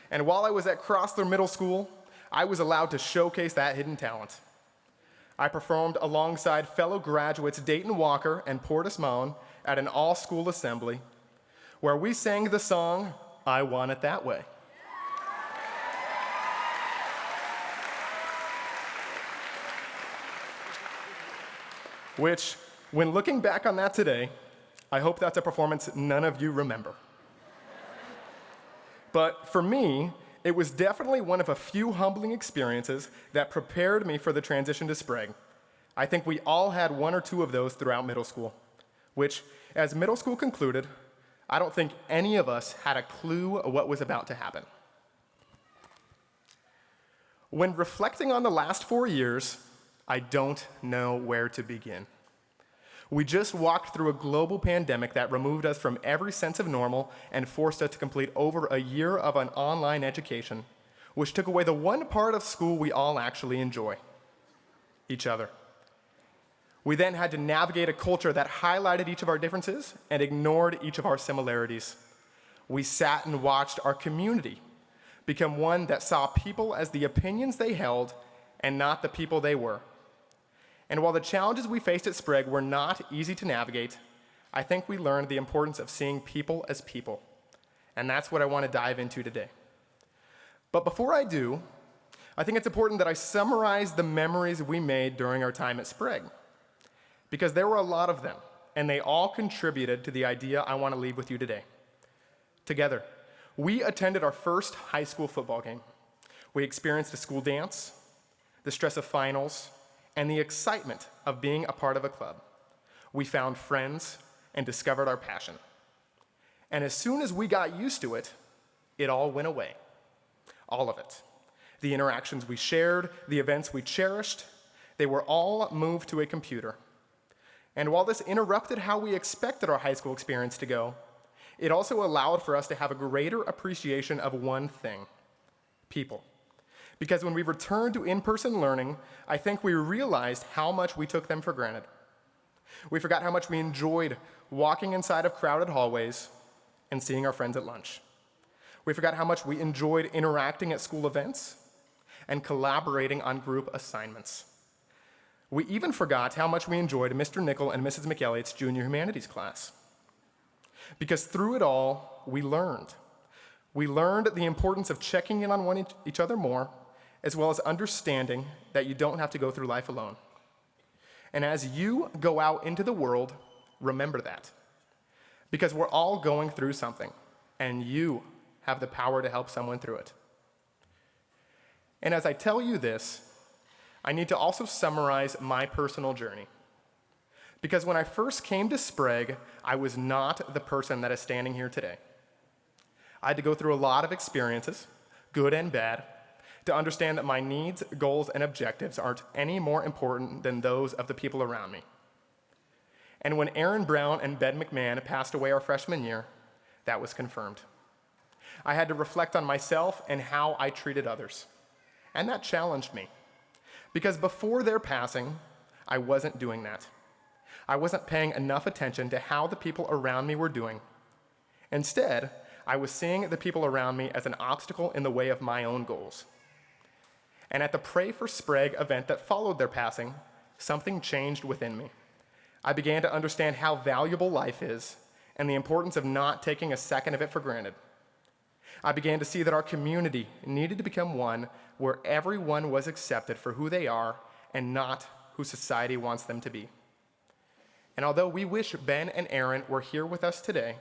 And while I was at Crossler Middle School, I was allowed to showcase that hidden talent. I performed alongside fellow graduates Dayton Walker and Portis Moan at an all-school assembly where we sang the song, I Want It That Way. Which, when looking back on that today, I hope that's a performance none of you remember. But for me, it was definitely one of a few humbling experiences that prepared me for the transition to Sprague. I think we all had one or two of those throughout middle school, which, as middle school concluded, I don't think any of us had a clue of what was about to happen. When reflecting on the last 4 years, I don't know where to begin. We just walked through a global pandemic that removed us from every sense of normal and forced us to complete over a year of an online education, which took away the one part of school we all actually enjoy, each other. We then had to navigate a culture that highlighted each of our differences and ignored each of our similarities. We sat and watched our community become one that saw people as the opinions they held and not the people they were. And while the challenges we faced at Sprague were not easy to navigate, I think we learned the importance of seeing people as people. And that's what I want to dive into today. But before I do, I think it's important that I summarize the memories we made during our time at Sprague, because there were a lot of them, and they all contributed to the idea I want to leave with you today. Together, we attended our first high school football game. We experienced a school dance, the stress of finals, and the excitement of being a part of a club. We found friends and discovered our passion. And as soon as we got used to it, it all went away. All of it. The interactions we shared, the events we cherished, they were all moved to a computer. And while this interrupted how we expected our high school experience to go, it also allowed for us to have a greater appreciation of one thing: people. Because when we returned to in-person learning, I think we realized how much we took them for granted. We forgot how much we enjoyed walking inside of crowded hallways and seeing our friends at lunch. We forgot how much we enjoyed interacting at school events and collaborating on group assignments. We even forgot how much we enjoyed Mr. Nickel and Mrs. McElliott's junior humanities class. Because through it all, we learned. We learned the importance of checking in on each other more, as well as understanding that you don't have to go through life alone. And as you go out into the world, remember that. Because we're all going through something, and you have the power to help someone through it. And as I tell you this, I need to also summarize my personal journey. Because when I first came to Sprague, I was not the person that is standing here today. I had to go through a lot of experiences, good and bad, to understand that my needs, goals, and objectives aren't any more important than those of the people around me. And when Aaron Brown and Ben McMahon passed away our freshman year, that was confirmed. I had to reflect on myself and how I treated others. And that challenged me. Because before their passing, I wasn't doing that. I wasn't paying enough attention to how the people around me were doing. Instead, I was seeing the people around me as an obstacle in the way of my own goals. And at the Pray for Sprague event that followed their passing, something changed within me. I began to understand how valuable life is and the importance of not taking a second of it for granted. I began to see that our community needed to become one where everyone was accepted for who they are and not who society wants them to be. And although we wish Ben and Aaron were here with us today,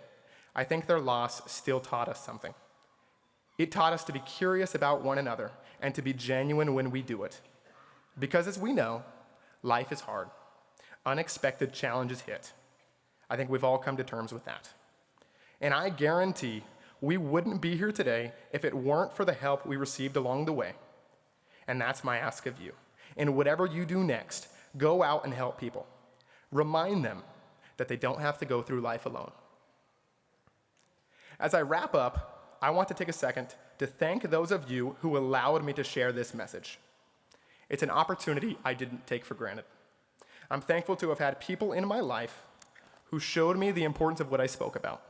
I think their loss still taught us something. It taught us to be curious about one another and to be genuine when we do it. Because as we know, life is hard. Unexpected challenges hit. I think we've all come to terms with that. And I guarantee we wouldn't be here today if it weren't for the help we received along the way. And that's my ask of you. In whatever you do next, go out and help people. Remind them that they don't have to go through life alone. As I wrap up, I want to take a second to thank those of you who allowed me to share this message. It's an opportunity I didn't take for granted. I'm thankful to have had people in my life who showed me the importance of what I spoke about.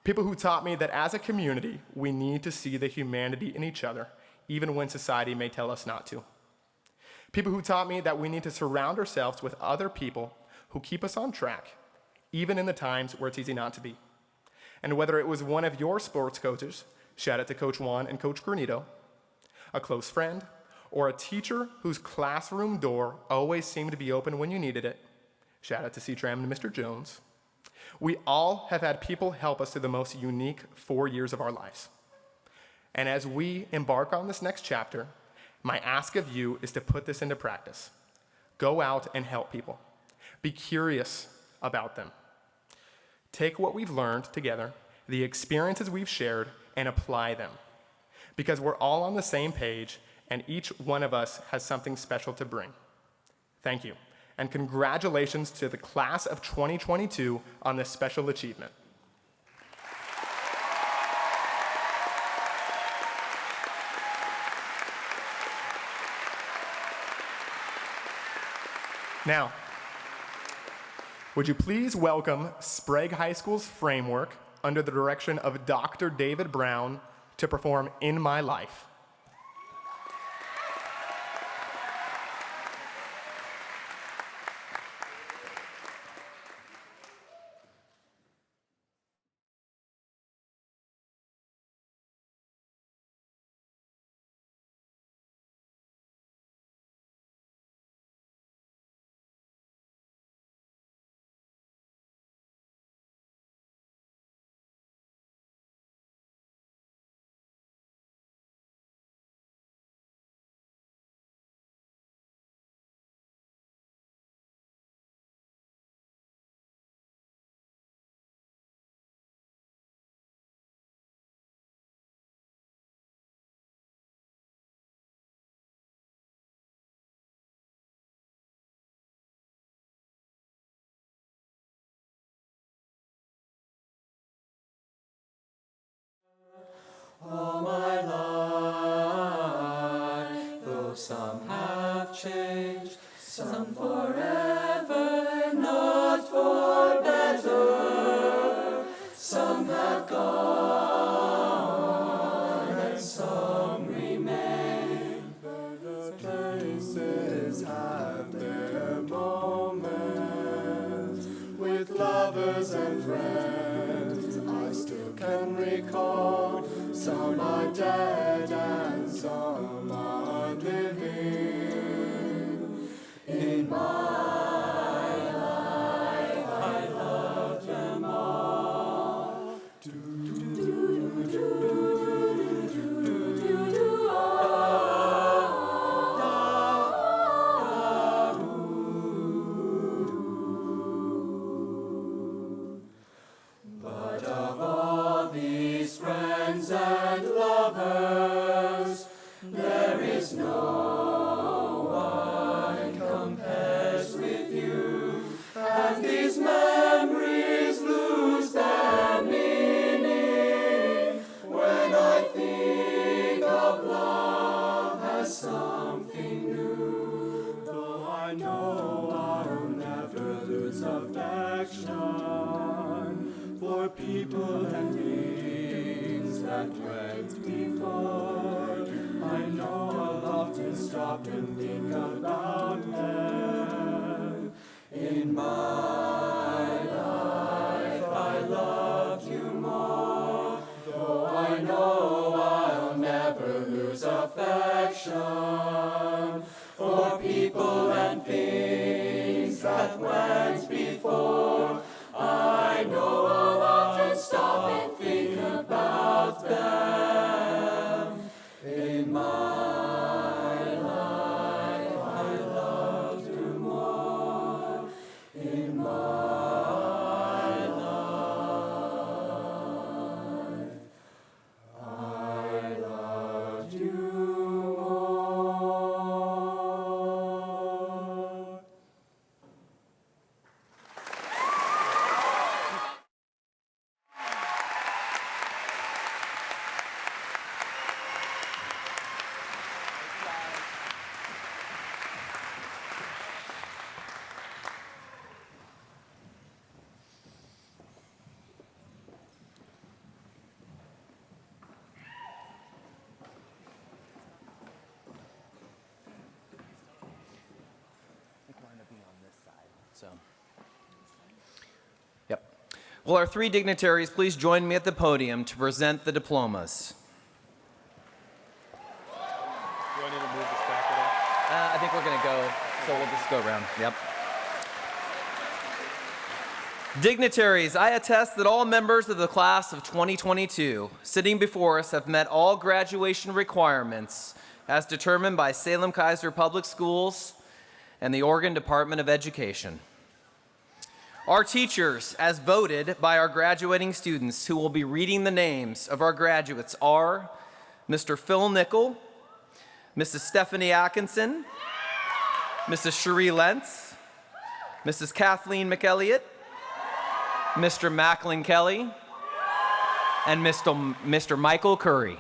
People who taught me that as a community, we need to see the humanity in each other, even when society may tell us not to. People who taught me that we need to surround ourselves with other people who keep us on track, even in the times where it's easy not to be. And whether it was one of your sports coaches, shout out to Coach Juan and Coach Granito, a close friend, or a teacher whose classroom door always seemed to be open when you needed it, shout out to C-Tram and Mr. Jones, we all have had people help us through the most unique 4 years of our lives. And as we embark on this next chapter, my ask of you is to put this into practice. Go out and help people. Be curious about them. Take what we've learned together, the experiences we've shared, and apply them. Because we're all on the same page, and each one of us has something special to bring. Thank you, and congratulations to the class of 2022 on this special achievement. Now, Would you please welcome Sprague High School's framework under the direction of Dr. David Brown to perform In My Life. All my life, though some have changed, some forever, not for better. Some have gone, and some remain. But the places have their moments, with lovers and friends. I still can recall. Some are dead and some are living. In my life, I love them all. But of all these friends and lovers, there is no one compares with you, and these memories lose their meaning when I think of love as something new. Though I know I'll never lose affection for people and things that went before. I know I'll often stop and think about them. In my life, I loved you more, though I know I'll never lose affection for people and things that went before. I know I'll often stop and think about them. In my life, I loved you more. In my life, I loved you more. Yep. Will our three dignitaries please join me at the podium to present the diplomas? Do I need to move this back at all? I think we're going to go, so we'll just go around. Yep. Dignitaries, I attest that all members of the class of 2022 sitting before us have met all graduation requirements as determined by Salem-Keizer Public Schools and the Oregon Department of Education. Our teachers, as voted by our graduating students who will be reading the names of our graduates, are Mr. Phil Nickel, Mrs. Stephanie Atkinson, Mrs. Cherie Lentz, Mrs. Kathleen McElliott, Mr. Macklin Kelly, and Mr. Michael Curry.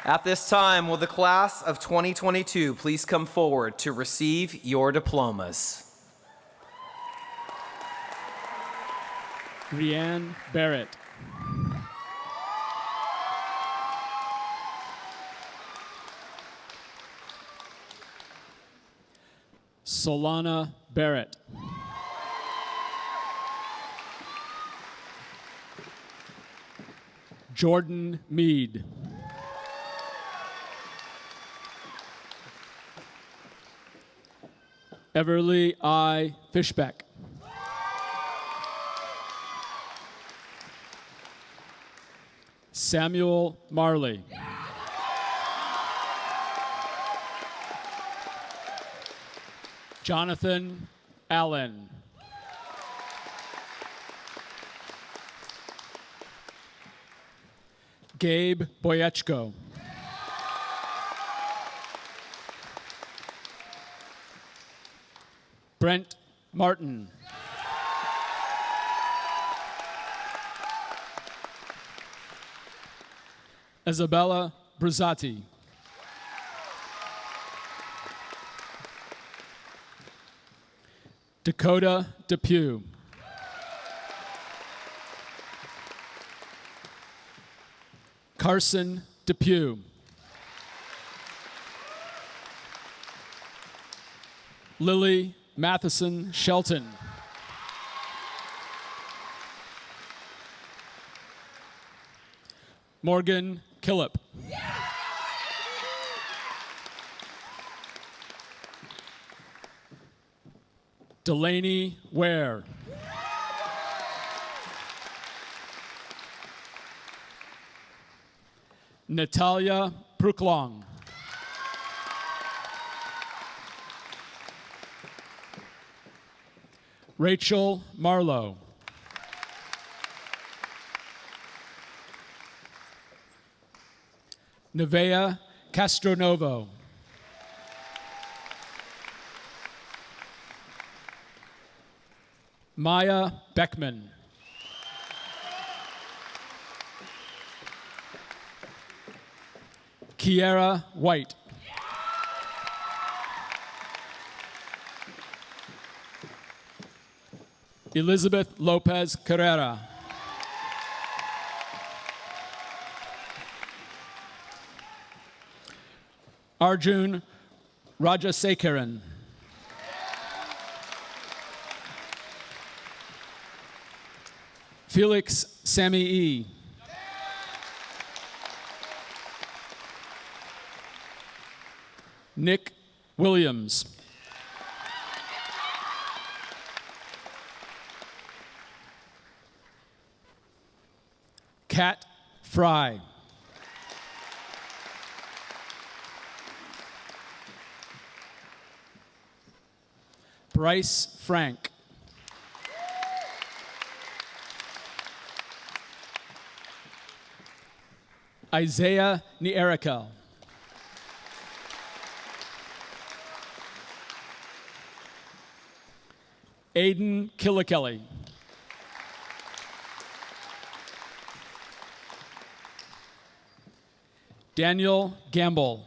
At this time, will the class of 2022 please come forward to receive your diplomas? Rianne Barrett. Solana Barrett. Jordan Mead. Everly I. Fishbeck. Samuel Marley. Jonathan Allen. Gabe Boyechko. Brent Martin. Isabella Brazzati. Dakota Depew. Carson Depew. Lily Matheson Shelton. Morgan Killip. Delaney Ware. Natalia Pruklong. Rachel Marlowe. Nevea Castronovo. Maya Beckman. Kiera White. Elizabeth Lopez Carrera. Arjun Rajasekaran. Felix Sammy E. Nick Williams. Kat Fry. Bryce Frank. Isaiah Nierikel. Aiden Killikelly. Daniel Gamble.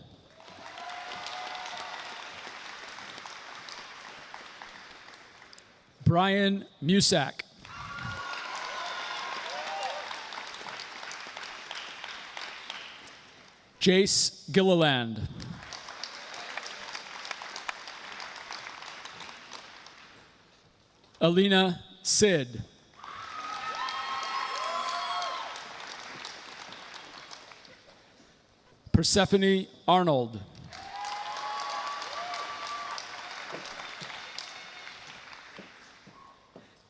Brian Musak. Jace Gilliland. Alina Sid. Persephone Arnold.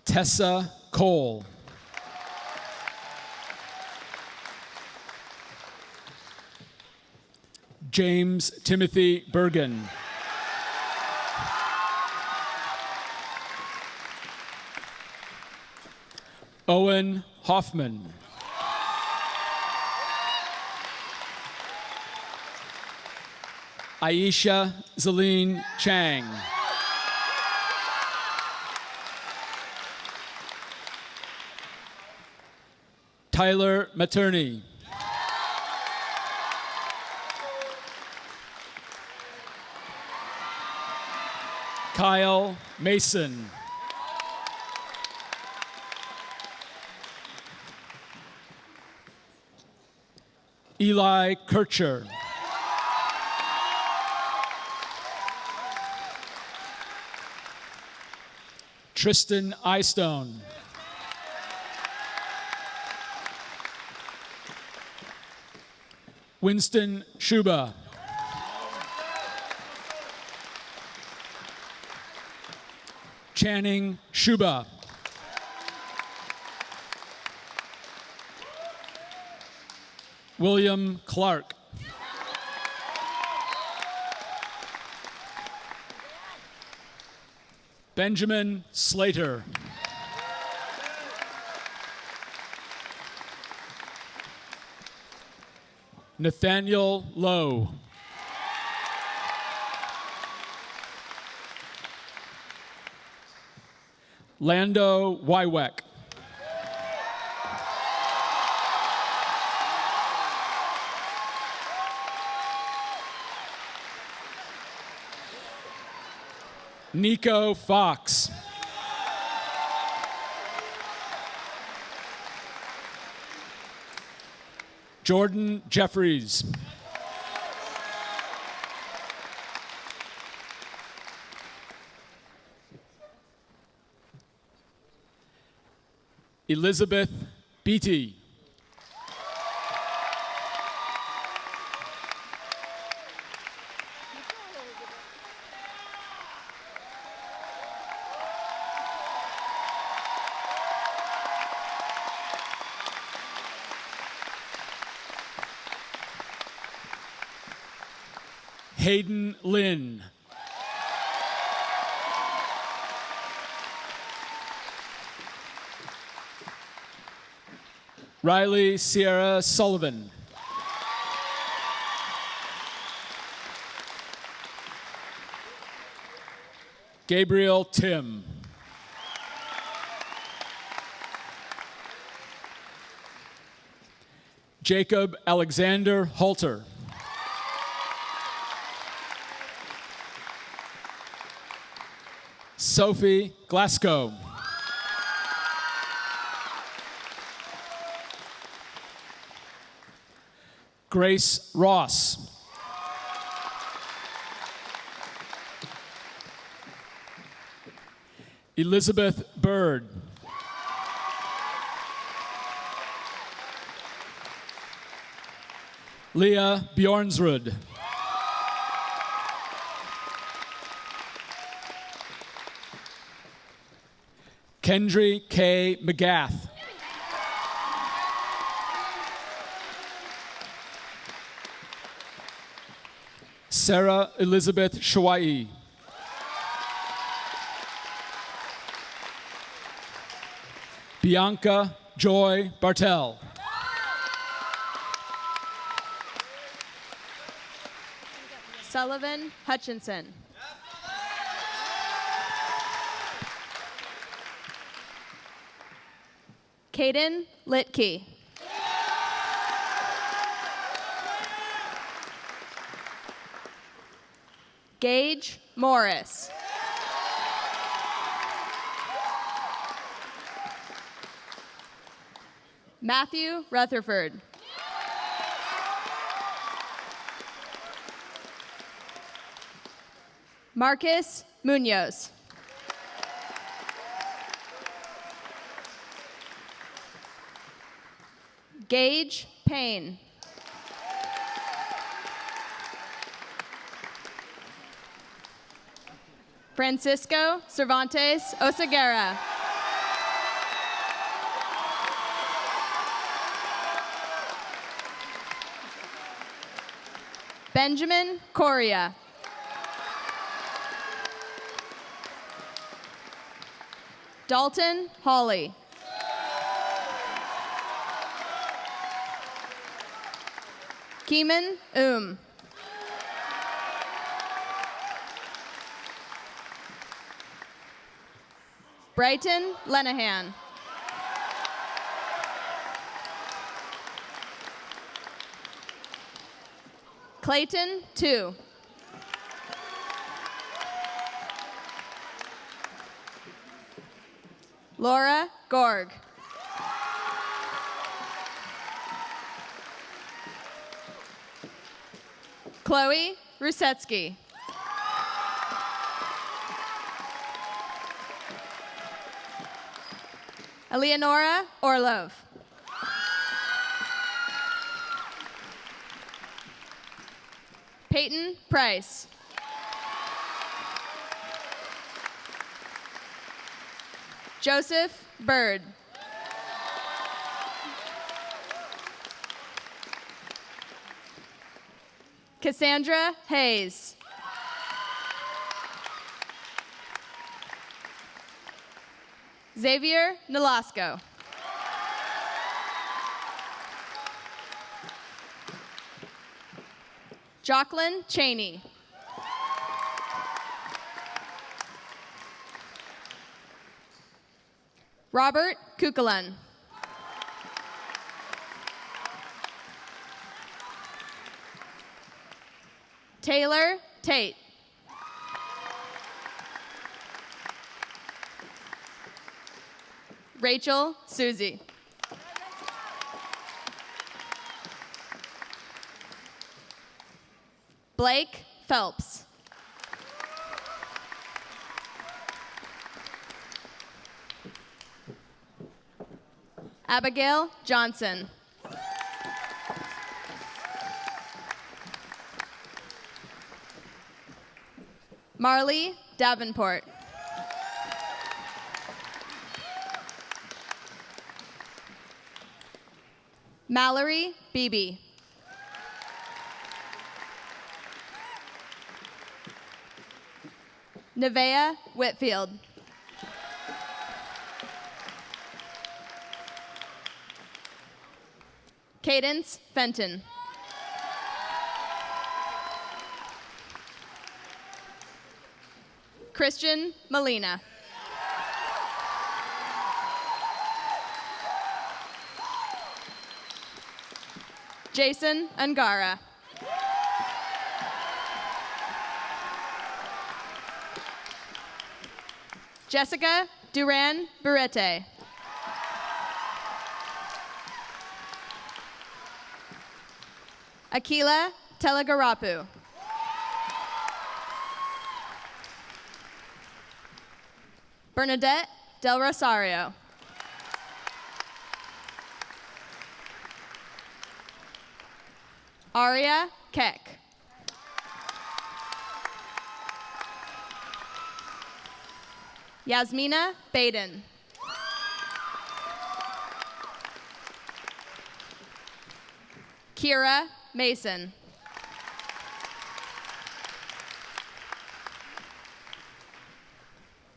Tessa Cole. James Timothy Bergen. Owen Hoffman. Aisha Zeline Chang. Tyler Materney. Kyle Mason. Eli Kircher. Tristan Eyestone. Winston Shuba. Channing Shuba. William Clark. Benjamin Slater. Nathaniel Lowe. Lando Wyweck. Nico Fox. Jordan Jeffries. Elizabeth Beatty. Hayden Lynn. Riley Sierra Sullivan. Gabriel Tim. Jacob Alexander Halter. Sophie Glasgow. Grace Ross. Elizabeth Bird. Leah Bjornsrud. Kendry K. McGath. Sarah Elizabeth Shawai. Bianca Joy Bartel. Sullivan Hutchinson. Caden Litke. Gage Morris. Matthew Rutherford. Marcus Munoz. Gage Payne. Francisco Cervantes Oseguera. Benjamin Coria. Dalton Hawley. Keeman Brighton Lenahan. Clayton 2. Laura Gorg. Chloe Rusetsky. Eleonora Orlov. Peyton Price. Joseph Bird. Cassandra Hayes. Xavier Nolasco. Jocelyn Cheney. Robert Kukulun. Taylor Tate. Rachel Susie. Blake Phelps. Abigail Johnson. Marley Davenport. Mallory Beebe. Nevea Whitfield. Cadence Fenton. Christian Molina. Jason Angara. Jessica Duran Burete. Akila Telegarapu. Bernadette Del Rosario. Aria Keck. Yasmina Baden. Kira Mason.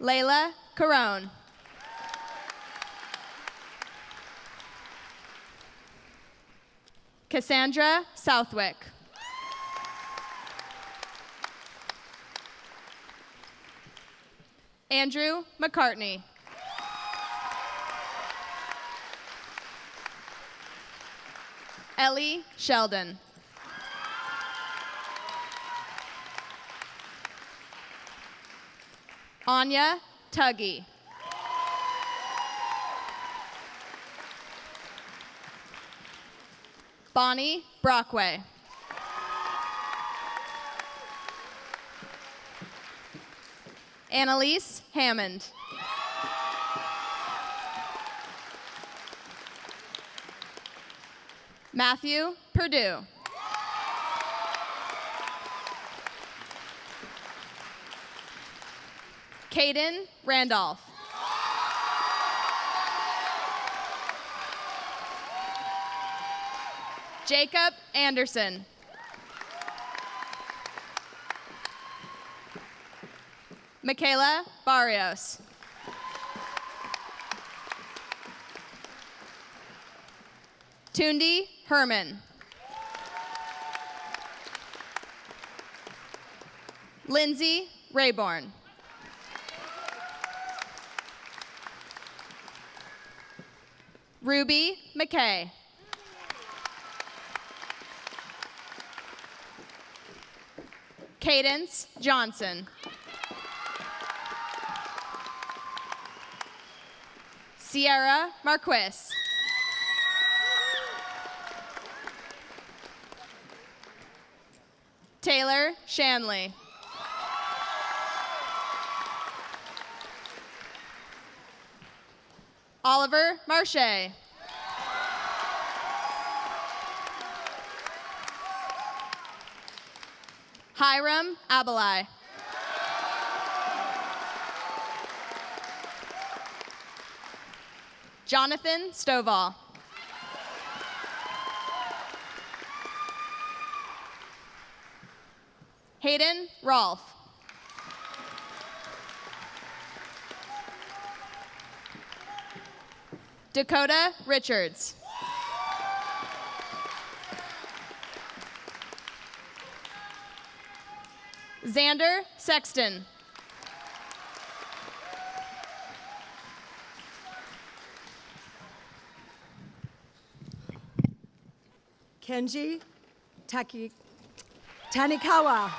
Layla Carone. Cassandra Southwick. Andrew McCartney. Ellie Sheldon. Anya Tuggy. Bonnie Brockway. Annalise Hammond. Matthew Purdue. Caden Randolph. Jacob Anderson. Michaela Barrios. Tundi Herman. Lindsay Rayborn. Ruby McKay. Cadence Johnson. Sierra Marquis. Taylor Shanley. Oliver Marche. Hiram Abalai. Jonathan Stovall. Hayden Rolfe. Dakota Richards. Xander Sexton. Kenji Tanikawa.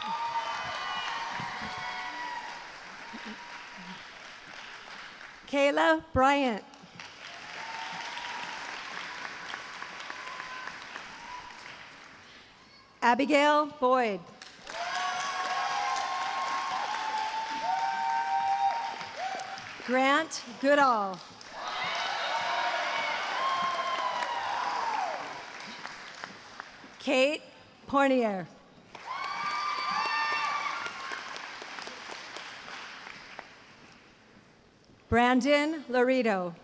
Kayla Bryant. Abigail Boyd. Grant Goodall. Kate Pornier. Brandon Laredo.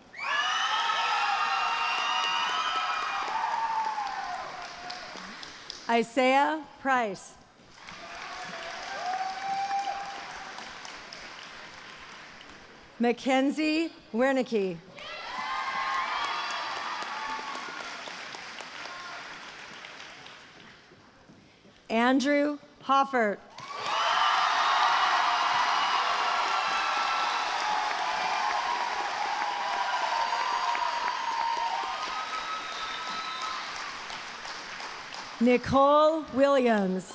Isaiah Price. Mackenzie Wernicke. Andrew Hoffert. Nicole Williams.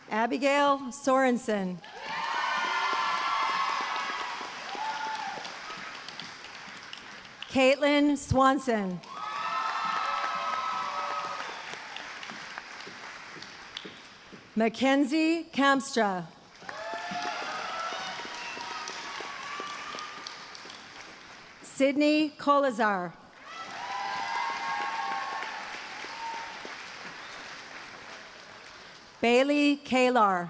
Abigail Sorensen. Caitlin Swanson. Mackenzie Kamstra. Sydney Kolazar. Bailey Kalar.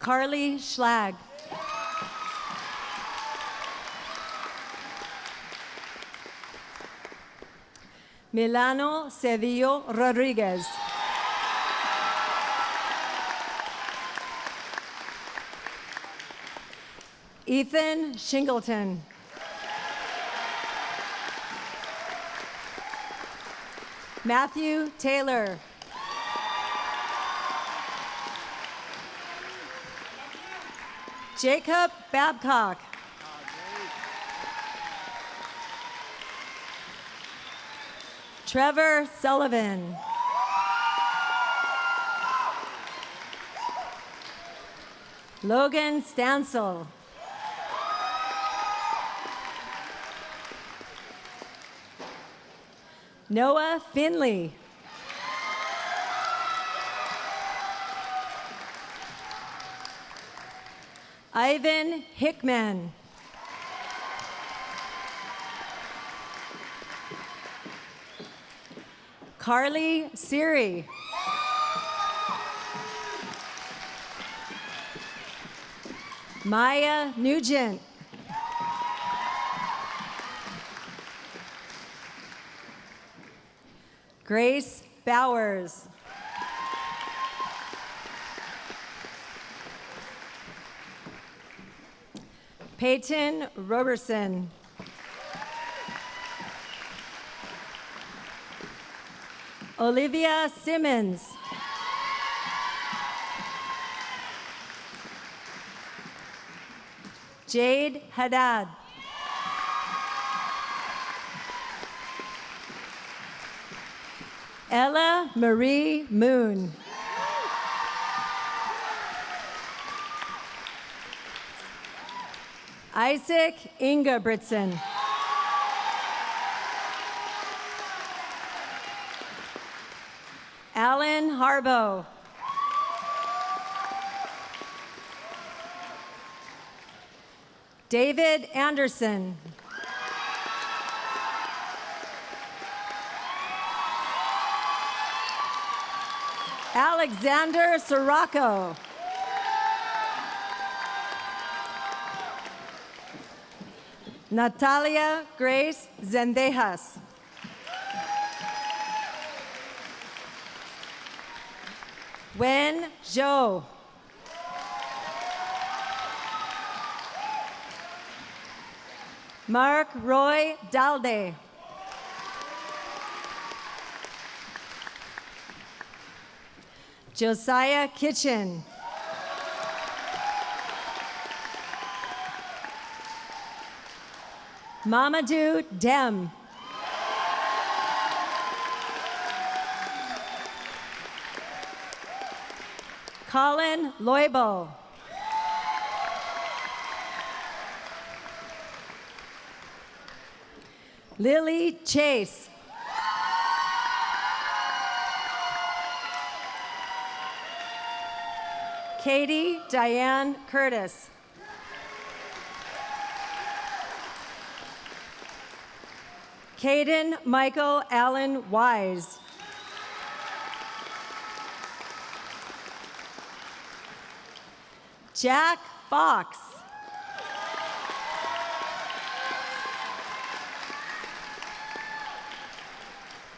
Carly Schlag. Milano Sevillo Rodriguez. Ethan Shingleton. Matthew Taylor. Jacob Babcock. Trevor Sullivan. Logan Stansel. Noah Finley. Ivan Hickman. Carly Siri. Maya Nugent. Grace Bowers. Peyton Roberson. Olivia Simmons. Jade Haddad. Ella Marie Moon. Isaac Ingebrigtsen. Alan Harbo. David Anderson. Alexander Sirocco. Natalia Grace Zendejas. Wen Zhou. Mark Roy Dalde. Josiah Kitchen. Mamadou Dem. Colin Loibo. Lily Chase. Katie Diane Curtis. Caden Michael Allen Wise. Jack Fox.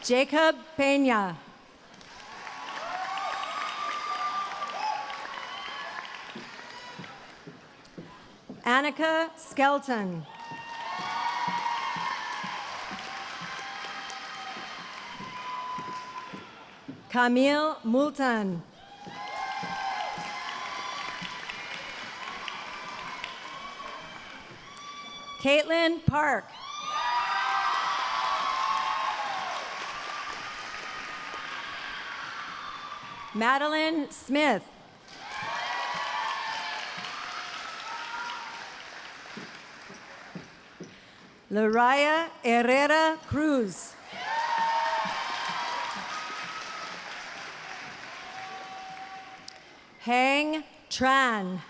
Jacob Pena. Annika Skelton. Camille Moulton. Caitlin Park. Madeline Smith. Lariah Herrera Cruz. Hang Tran.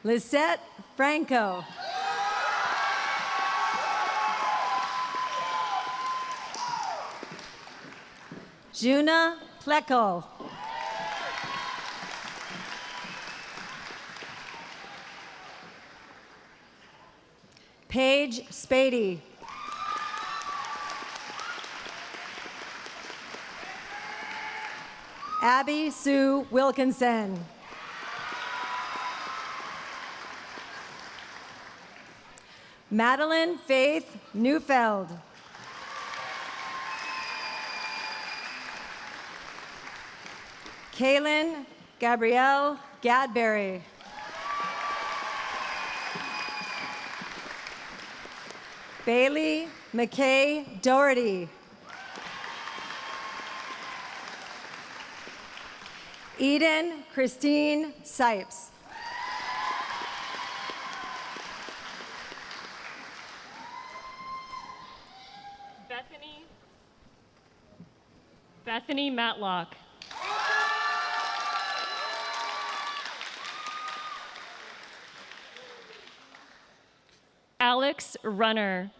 Lisette Franco. Juna Pleco. Paige Spady. Abby Sue Wilkinson. Madeline Faith Neufeld. Kaylin Gabrielle Gadberry. Bailey McKay Doherty. Eden Christine Sipes. Bethany Matlock. Alex Runner.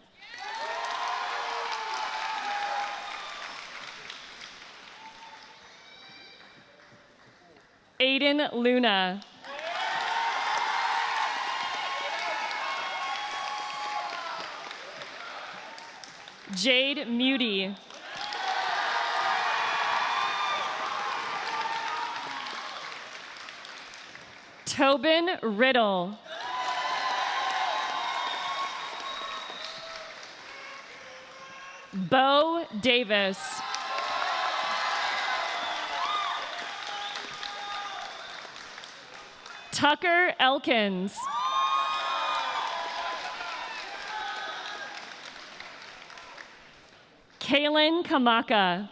Aiden Luna. Jade Muty. Tobin Riddle. Bo Davis. Tucker Elkins. Kaylin Kamaka.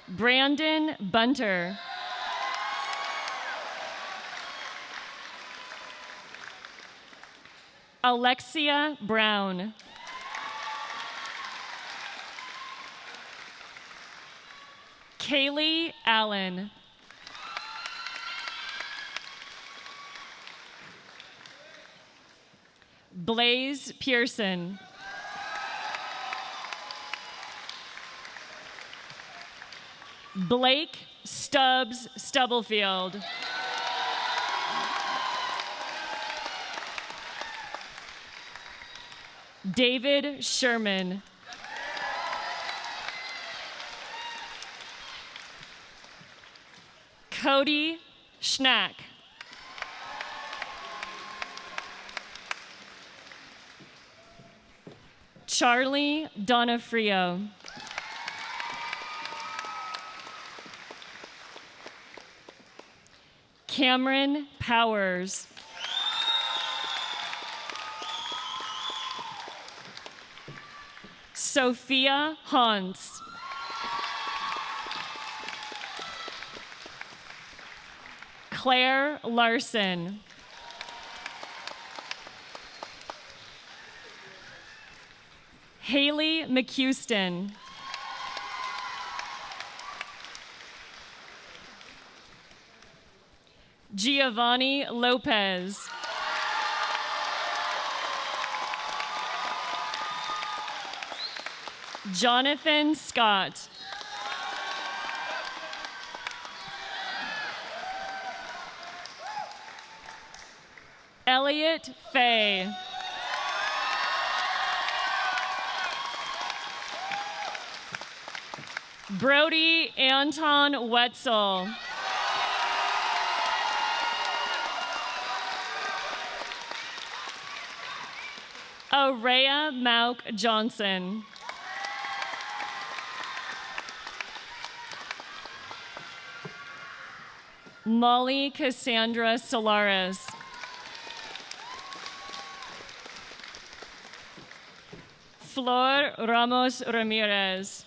Brandon Bunter. Alexia Brown. Kaylee Allen. Blaze Pearson. Blake Stubbs Stubblefield. David Sherman. Cody Schnack. Charlie Donofrio. Cameron Powers. Sophia Hans. Claire Larson. Haley McHouston. Giovanni Lopez. Jonathan Scott. Elliot Fay. Brody Anton Wetzel. Araya Mauk Johnson. Molly Cassandra Solares. Flor Ramos Ramirez.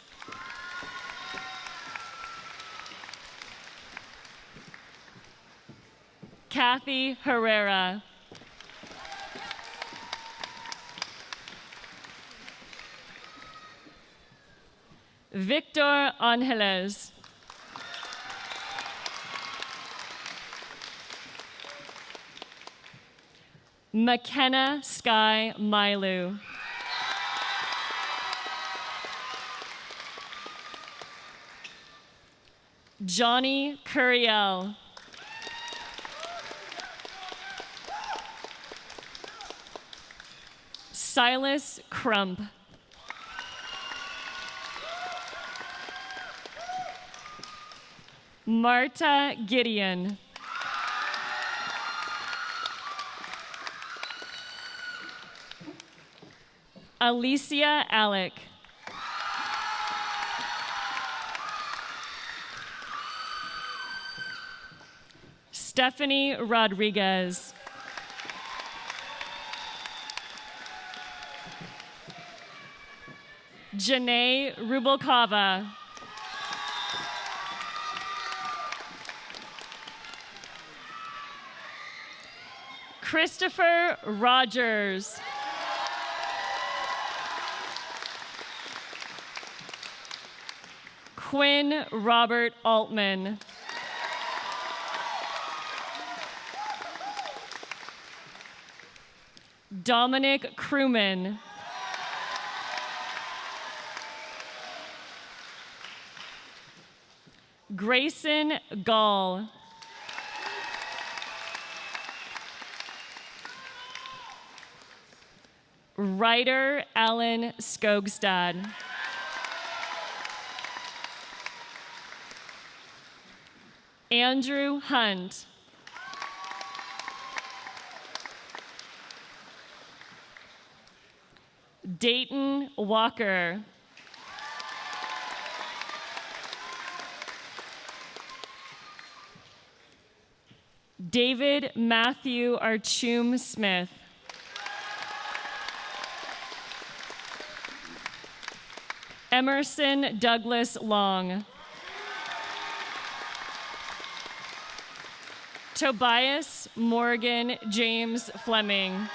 Kathy Herrera. Victor Angeles. McKenna Sky Mailu. Johnny Curiel. Silas Crump. Marta Gideon. Alicia Alec. Stephanie Rodriguez. Janae Rubalcava. Christopher Rogers. Quinn Robert Altman. Dominic Crewman. Grayson Gall. Ryder Allen Skogstad. Andrew Hunt. Dayton Walker. David Matthew Archum Smith. Emerson Douglas Long. Tobias Morgan James Fleming.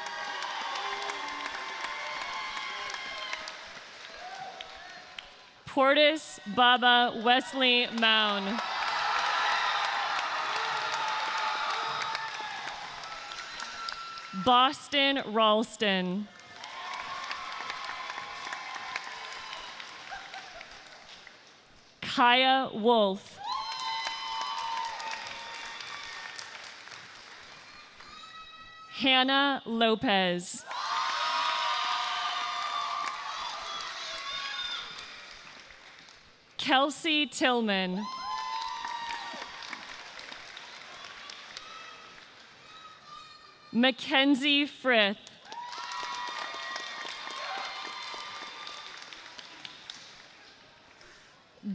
Portis Baba Wesley Mound. Boston Ralston. Kaya Wolf. Hannah Lopez. Kelsey Tillman. Mackenzie Frith.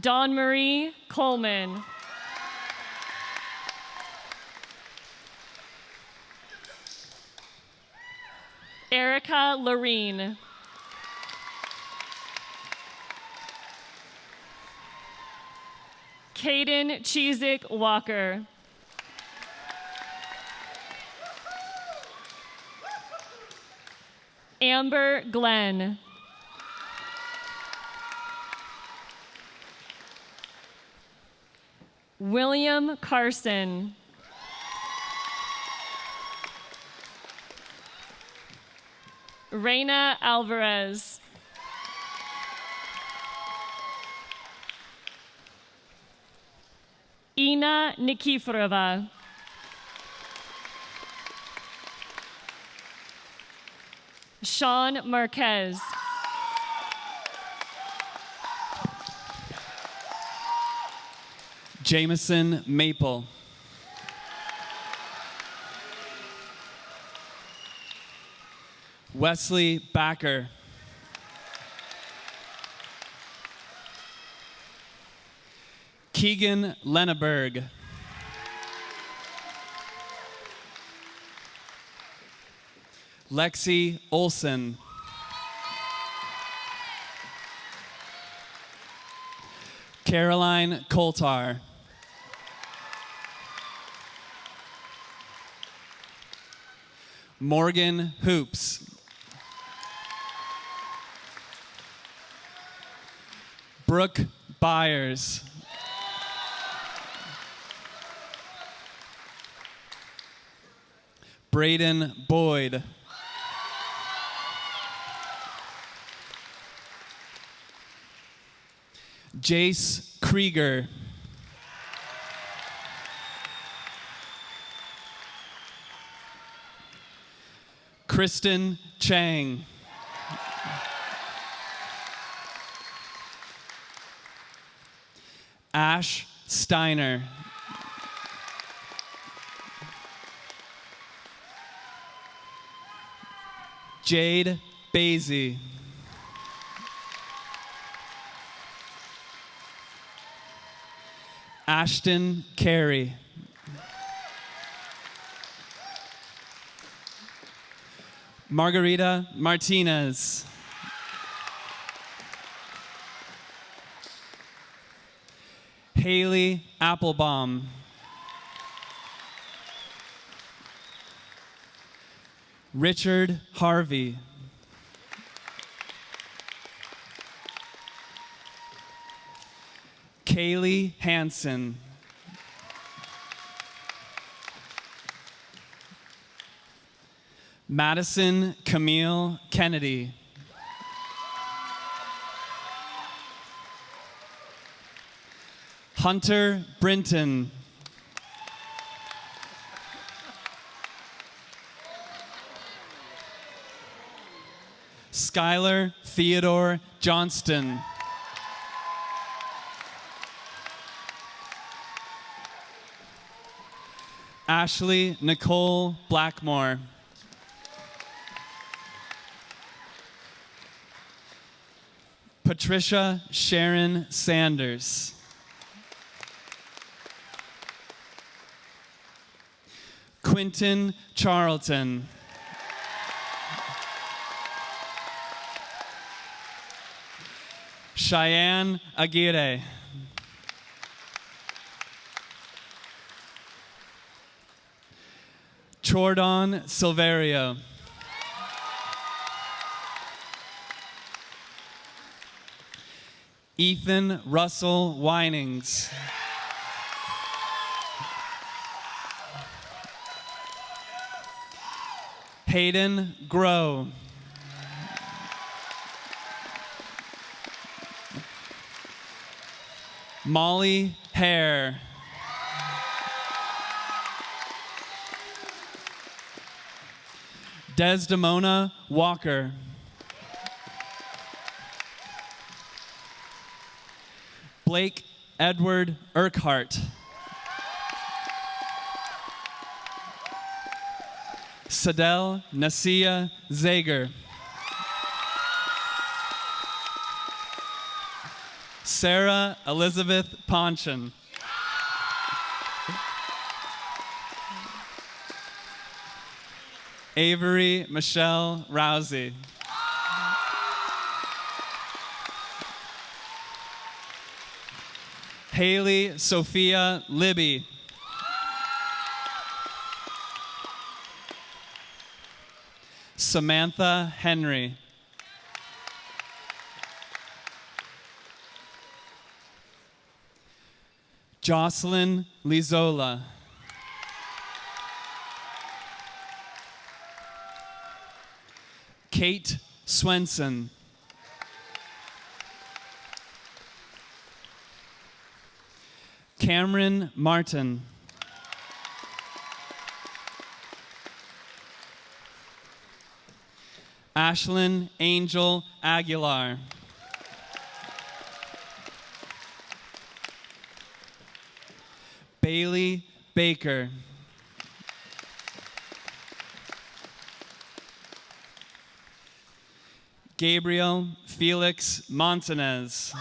Dawn Marie Coleman. Erica Lorene. Caden Cheezick Walker. Amber Glenn. William Carson. Reina Alvarez. Ina Nikiforova. Sean Marquez. Jameson Maple. Wesley Backer. Keegan Lenneberg. Lexi Olson. Caroline Coltar. Morgan Hoops. Brooke Byers. Braden Boyd. Jace Krieger. Kristen Chang. Ash Steiner. Jade Basie. Ashton Carey. Margarita Martinez. Haley Applebaum. Richard Harvey. Kaylee Hansen. Madison Camille Kennedy. Hunter Brinton. Skylar Theodore Johnston. Ashley Nicole Blackmore. Patricia Sharon Sanders. Quinton Charlton. Cheyenne Aguirre. Chordon Silverio. Ethan Russell Winings. Hayden Grow. Molly Hare. Desdemona Walker. Blake Edward Urquhart. Sadel Nasia Zager. Sarah Elizabeth Ponchen. Avery Michelle Rousey. Haley Sophia Libby. Samantha Henry. Jocelyn Lizola. Kate Swenson. Cameron Martin. Ashlyn Angel Aguilar. Bailey Baker. Gabriel Felix Montanez.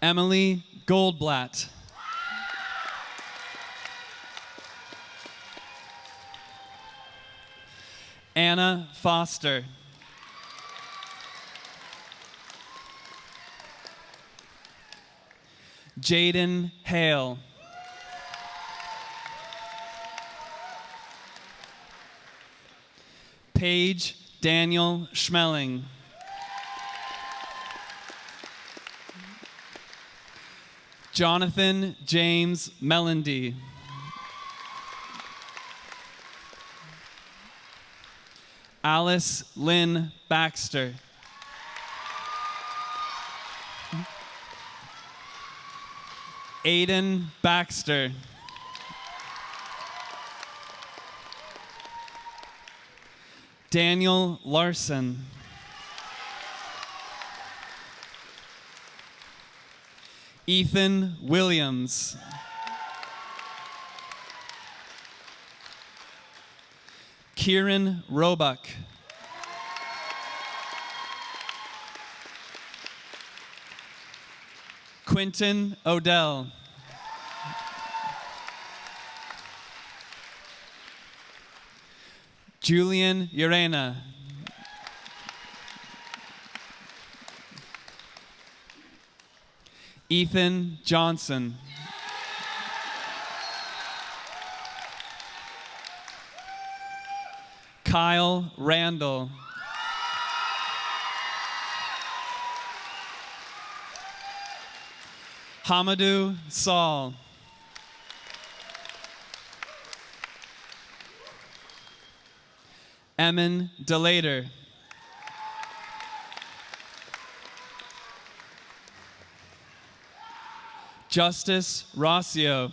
Emily Goldblatt. Anna Foster. Jaden Hale. Paige Daniel Schmeling. Jonathan James Melandy. Alice Lynn Baxter. Aiden Baxter. Daniel Larson. Ethan Williams. Kieran Roebuck. Quentin Odell. Julian Urena. Ethan Johnson. Kyle Randall. Hamadou Saul. Emin DeLater. Justice Rossio.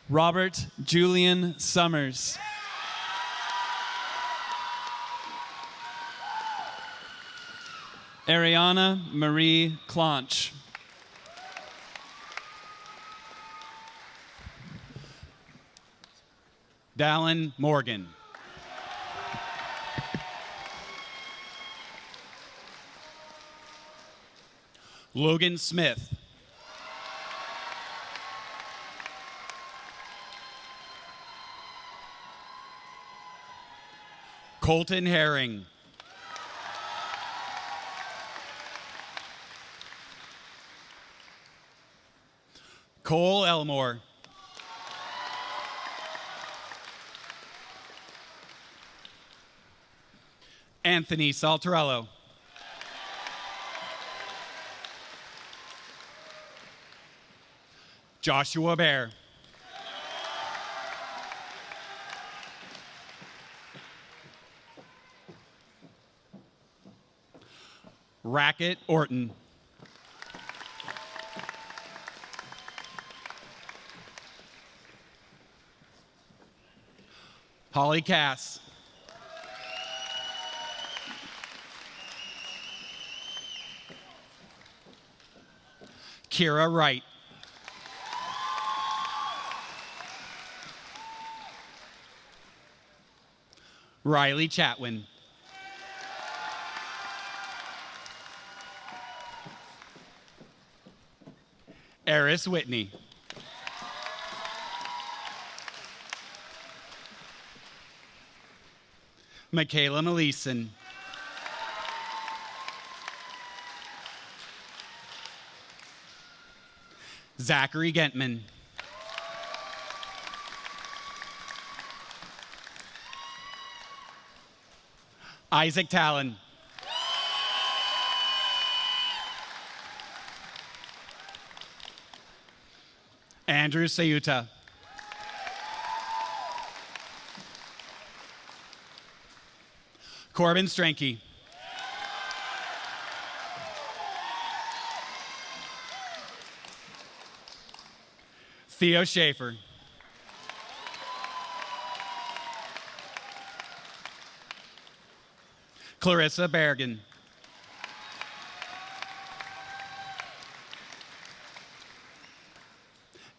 Robert Julian Summers. Ariana Marie Clonch. Dallin Morgan. Logan Smith. Colton Herring. Cole Elmore. Anthony Saltarello. Joshua Bear. Racket Orton. Holly Cass. Kira Wright. Riley Chatwin. Eris Whitney. Michaela Maleeson. Zachary Gentman. Isaac Talon. Andrew Sayuta. Corbin Stranke. Theo Schaefer. Clarissa Bergen.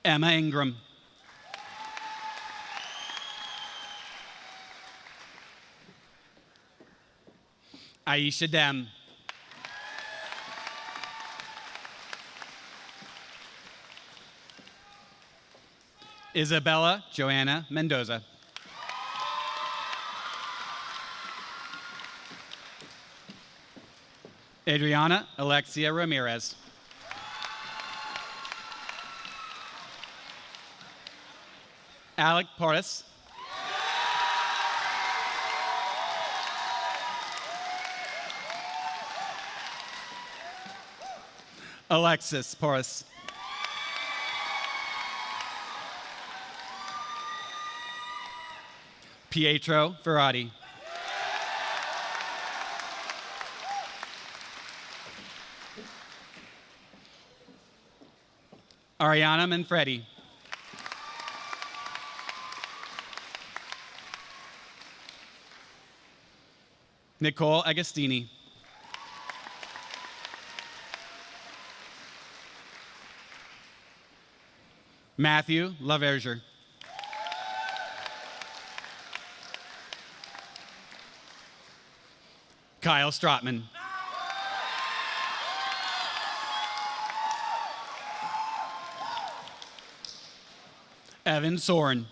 Emma Ingram. Aisha Dem. Isabella Joanna Mendoza. Adriana Alexia Ramirez. Alec Porras. Alexis Porras. Pietro Ferrati. Ariana Manfredi. Nicole Agostini. Matthew Laverger. Kyle Stratman. Evan Soren.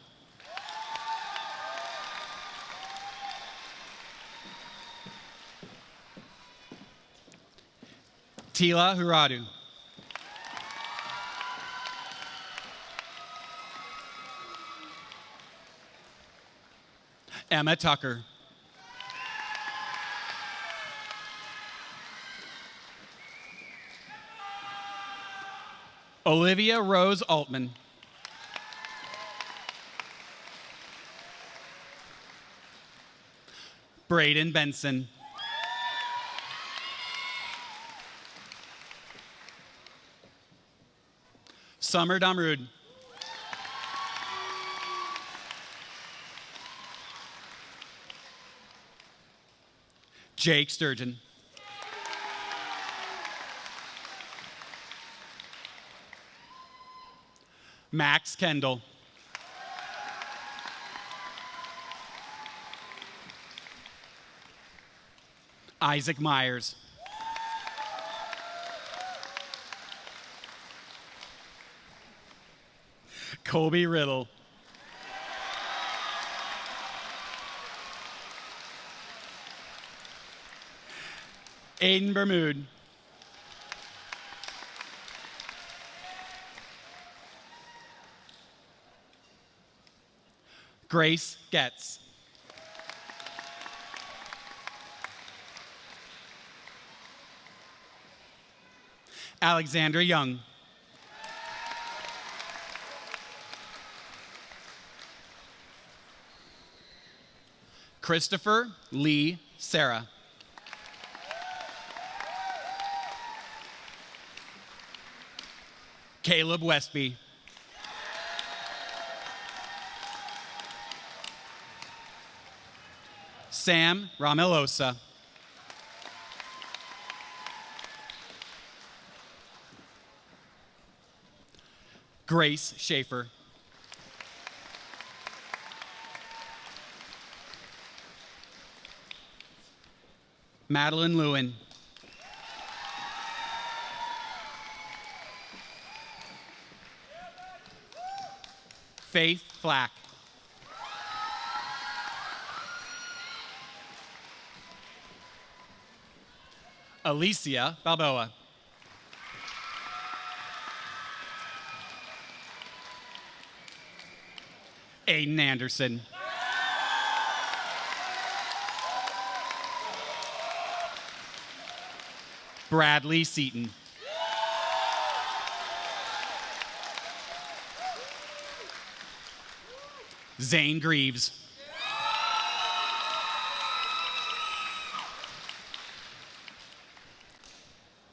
Tila Huradu. Emma Tucker. Olivia Rose Altman. Braden Benson. Summer Damrud. Jake Sturgeon. Max Kendall. Isaac Myers. Colby Riddle. Aiden Bermude. Grace Getz. Alexandra Young. Christopher Lee Sarah. Caleb Westby. Sam Ramelosa. Grace Schaefer. Madeline Lewin. Faith Flack. Alicia Balboa. Aiden Anderson. Bradley Seaton. Zane Greaves.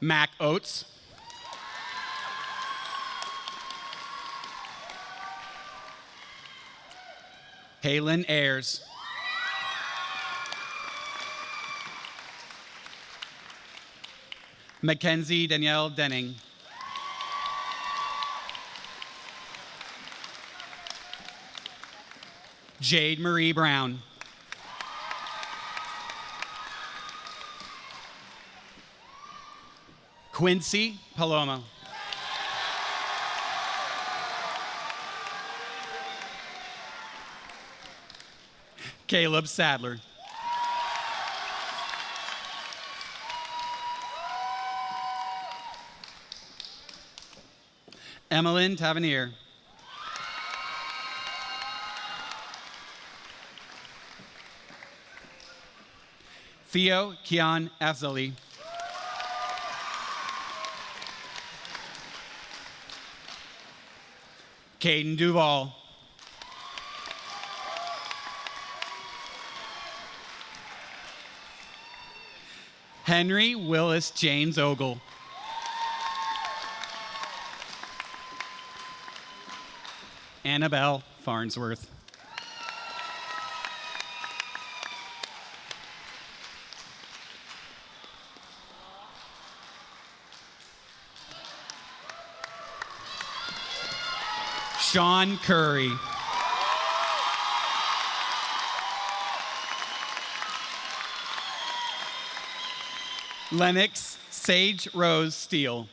Mac Oates. Halen Ayers. Mackenzie Danielle Denning. Jade Marie Brown. Quincy Palomo. Caleb Sadler. Emmeline Tavernier. Theo Kian Afzali. Caden Duval. Henry Willis James Ogle. Annabelle Farnsworth. Sean Curry. Lennox Sage Rose Steele.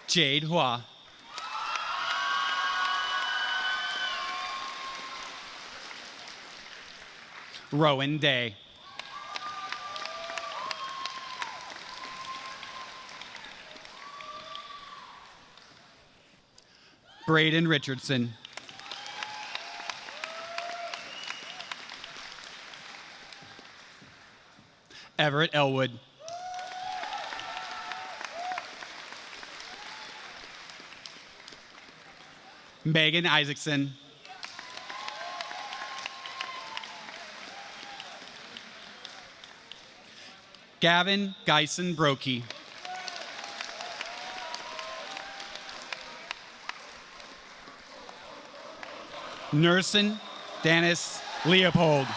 Jade Hua. Rowan Day. Braden Richardson. Everett Elwood. Megan Isaacson. Gavin Geisen Brokey. Nursen Dennis Leopold.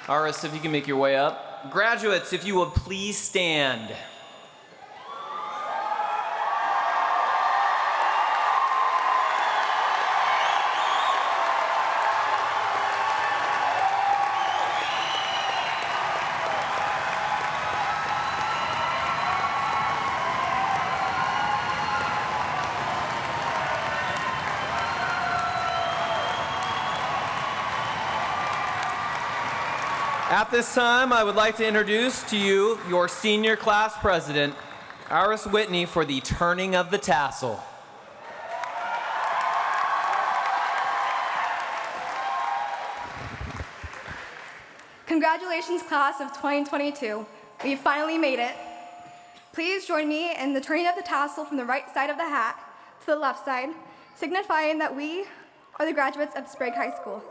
Aris, if you can make your way up. Graduates, if you would please stand. At this time, I would like to introduce to you your senior class president, Iris Whitney, for the turning of the tassel. Congratulations, class of 2022. We finally made it. Please join me in the turning of the tassel from the right side of the hat to the left side, signifying that we are the graduates of Sprague High School.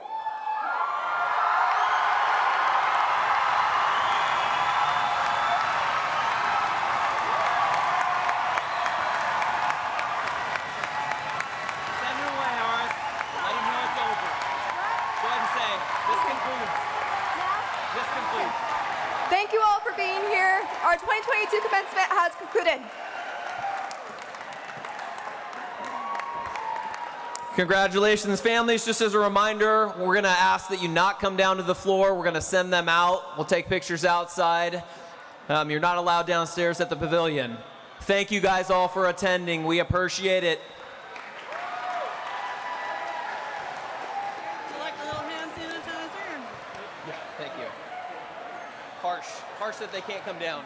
Send her away, Iris. Let them know it's over. Go ahead and say, this concludes. This concludes. Thank you all for being here. Our 2022 commencement has concluded. Congratulations, families. Just as a reminder, we're going to ask that you not come down to the floor. We're going to send them out. We'll take pictures outside. You're not allowed downstairs at the pavilion. Thank you guys all for attending. We appreciate it. Yeah, thank you. Harsh that they can't come down.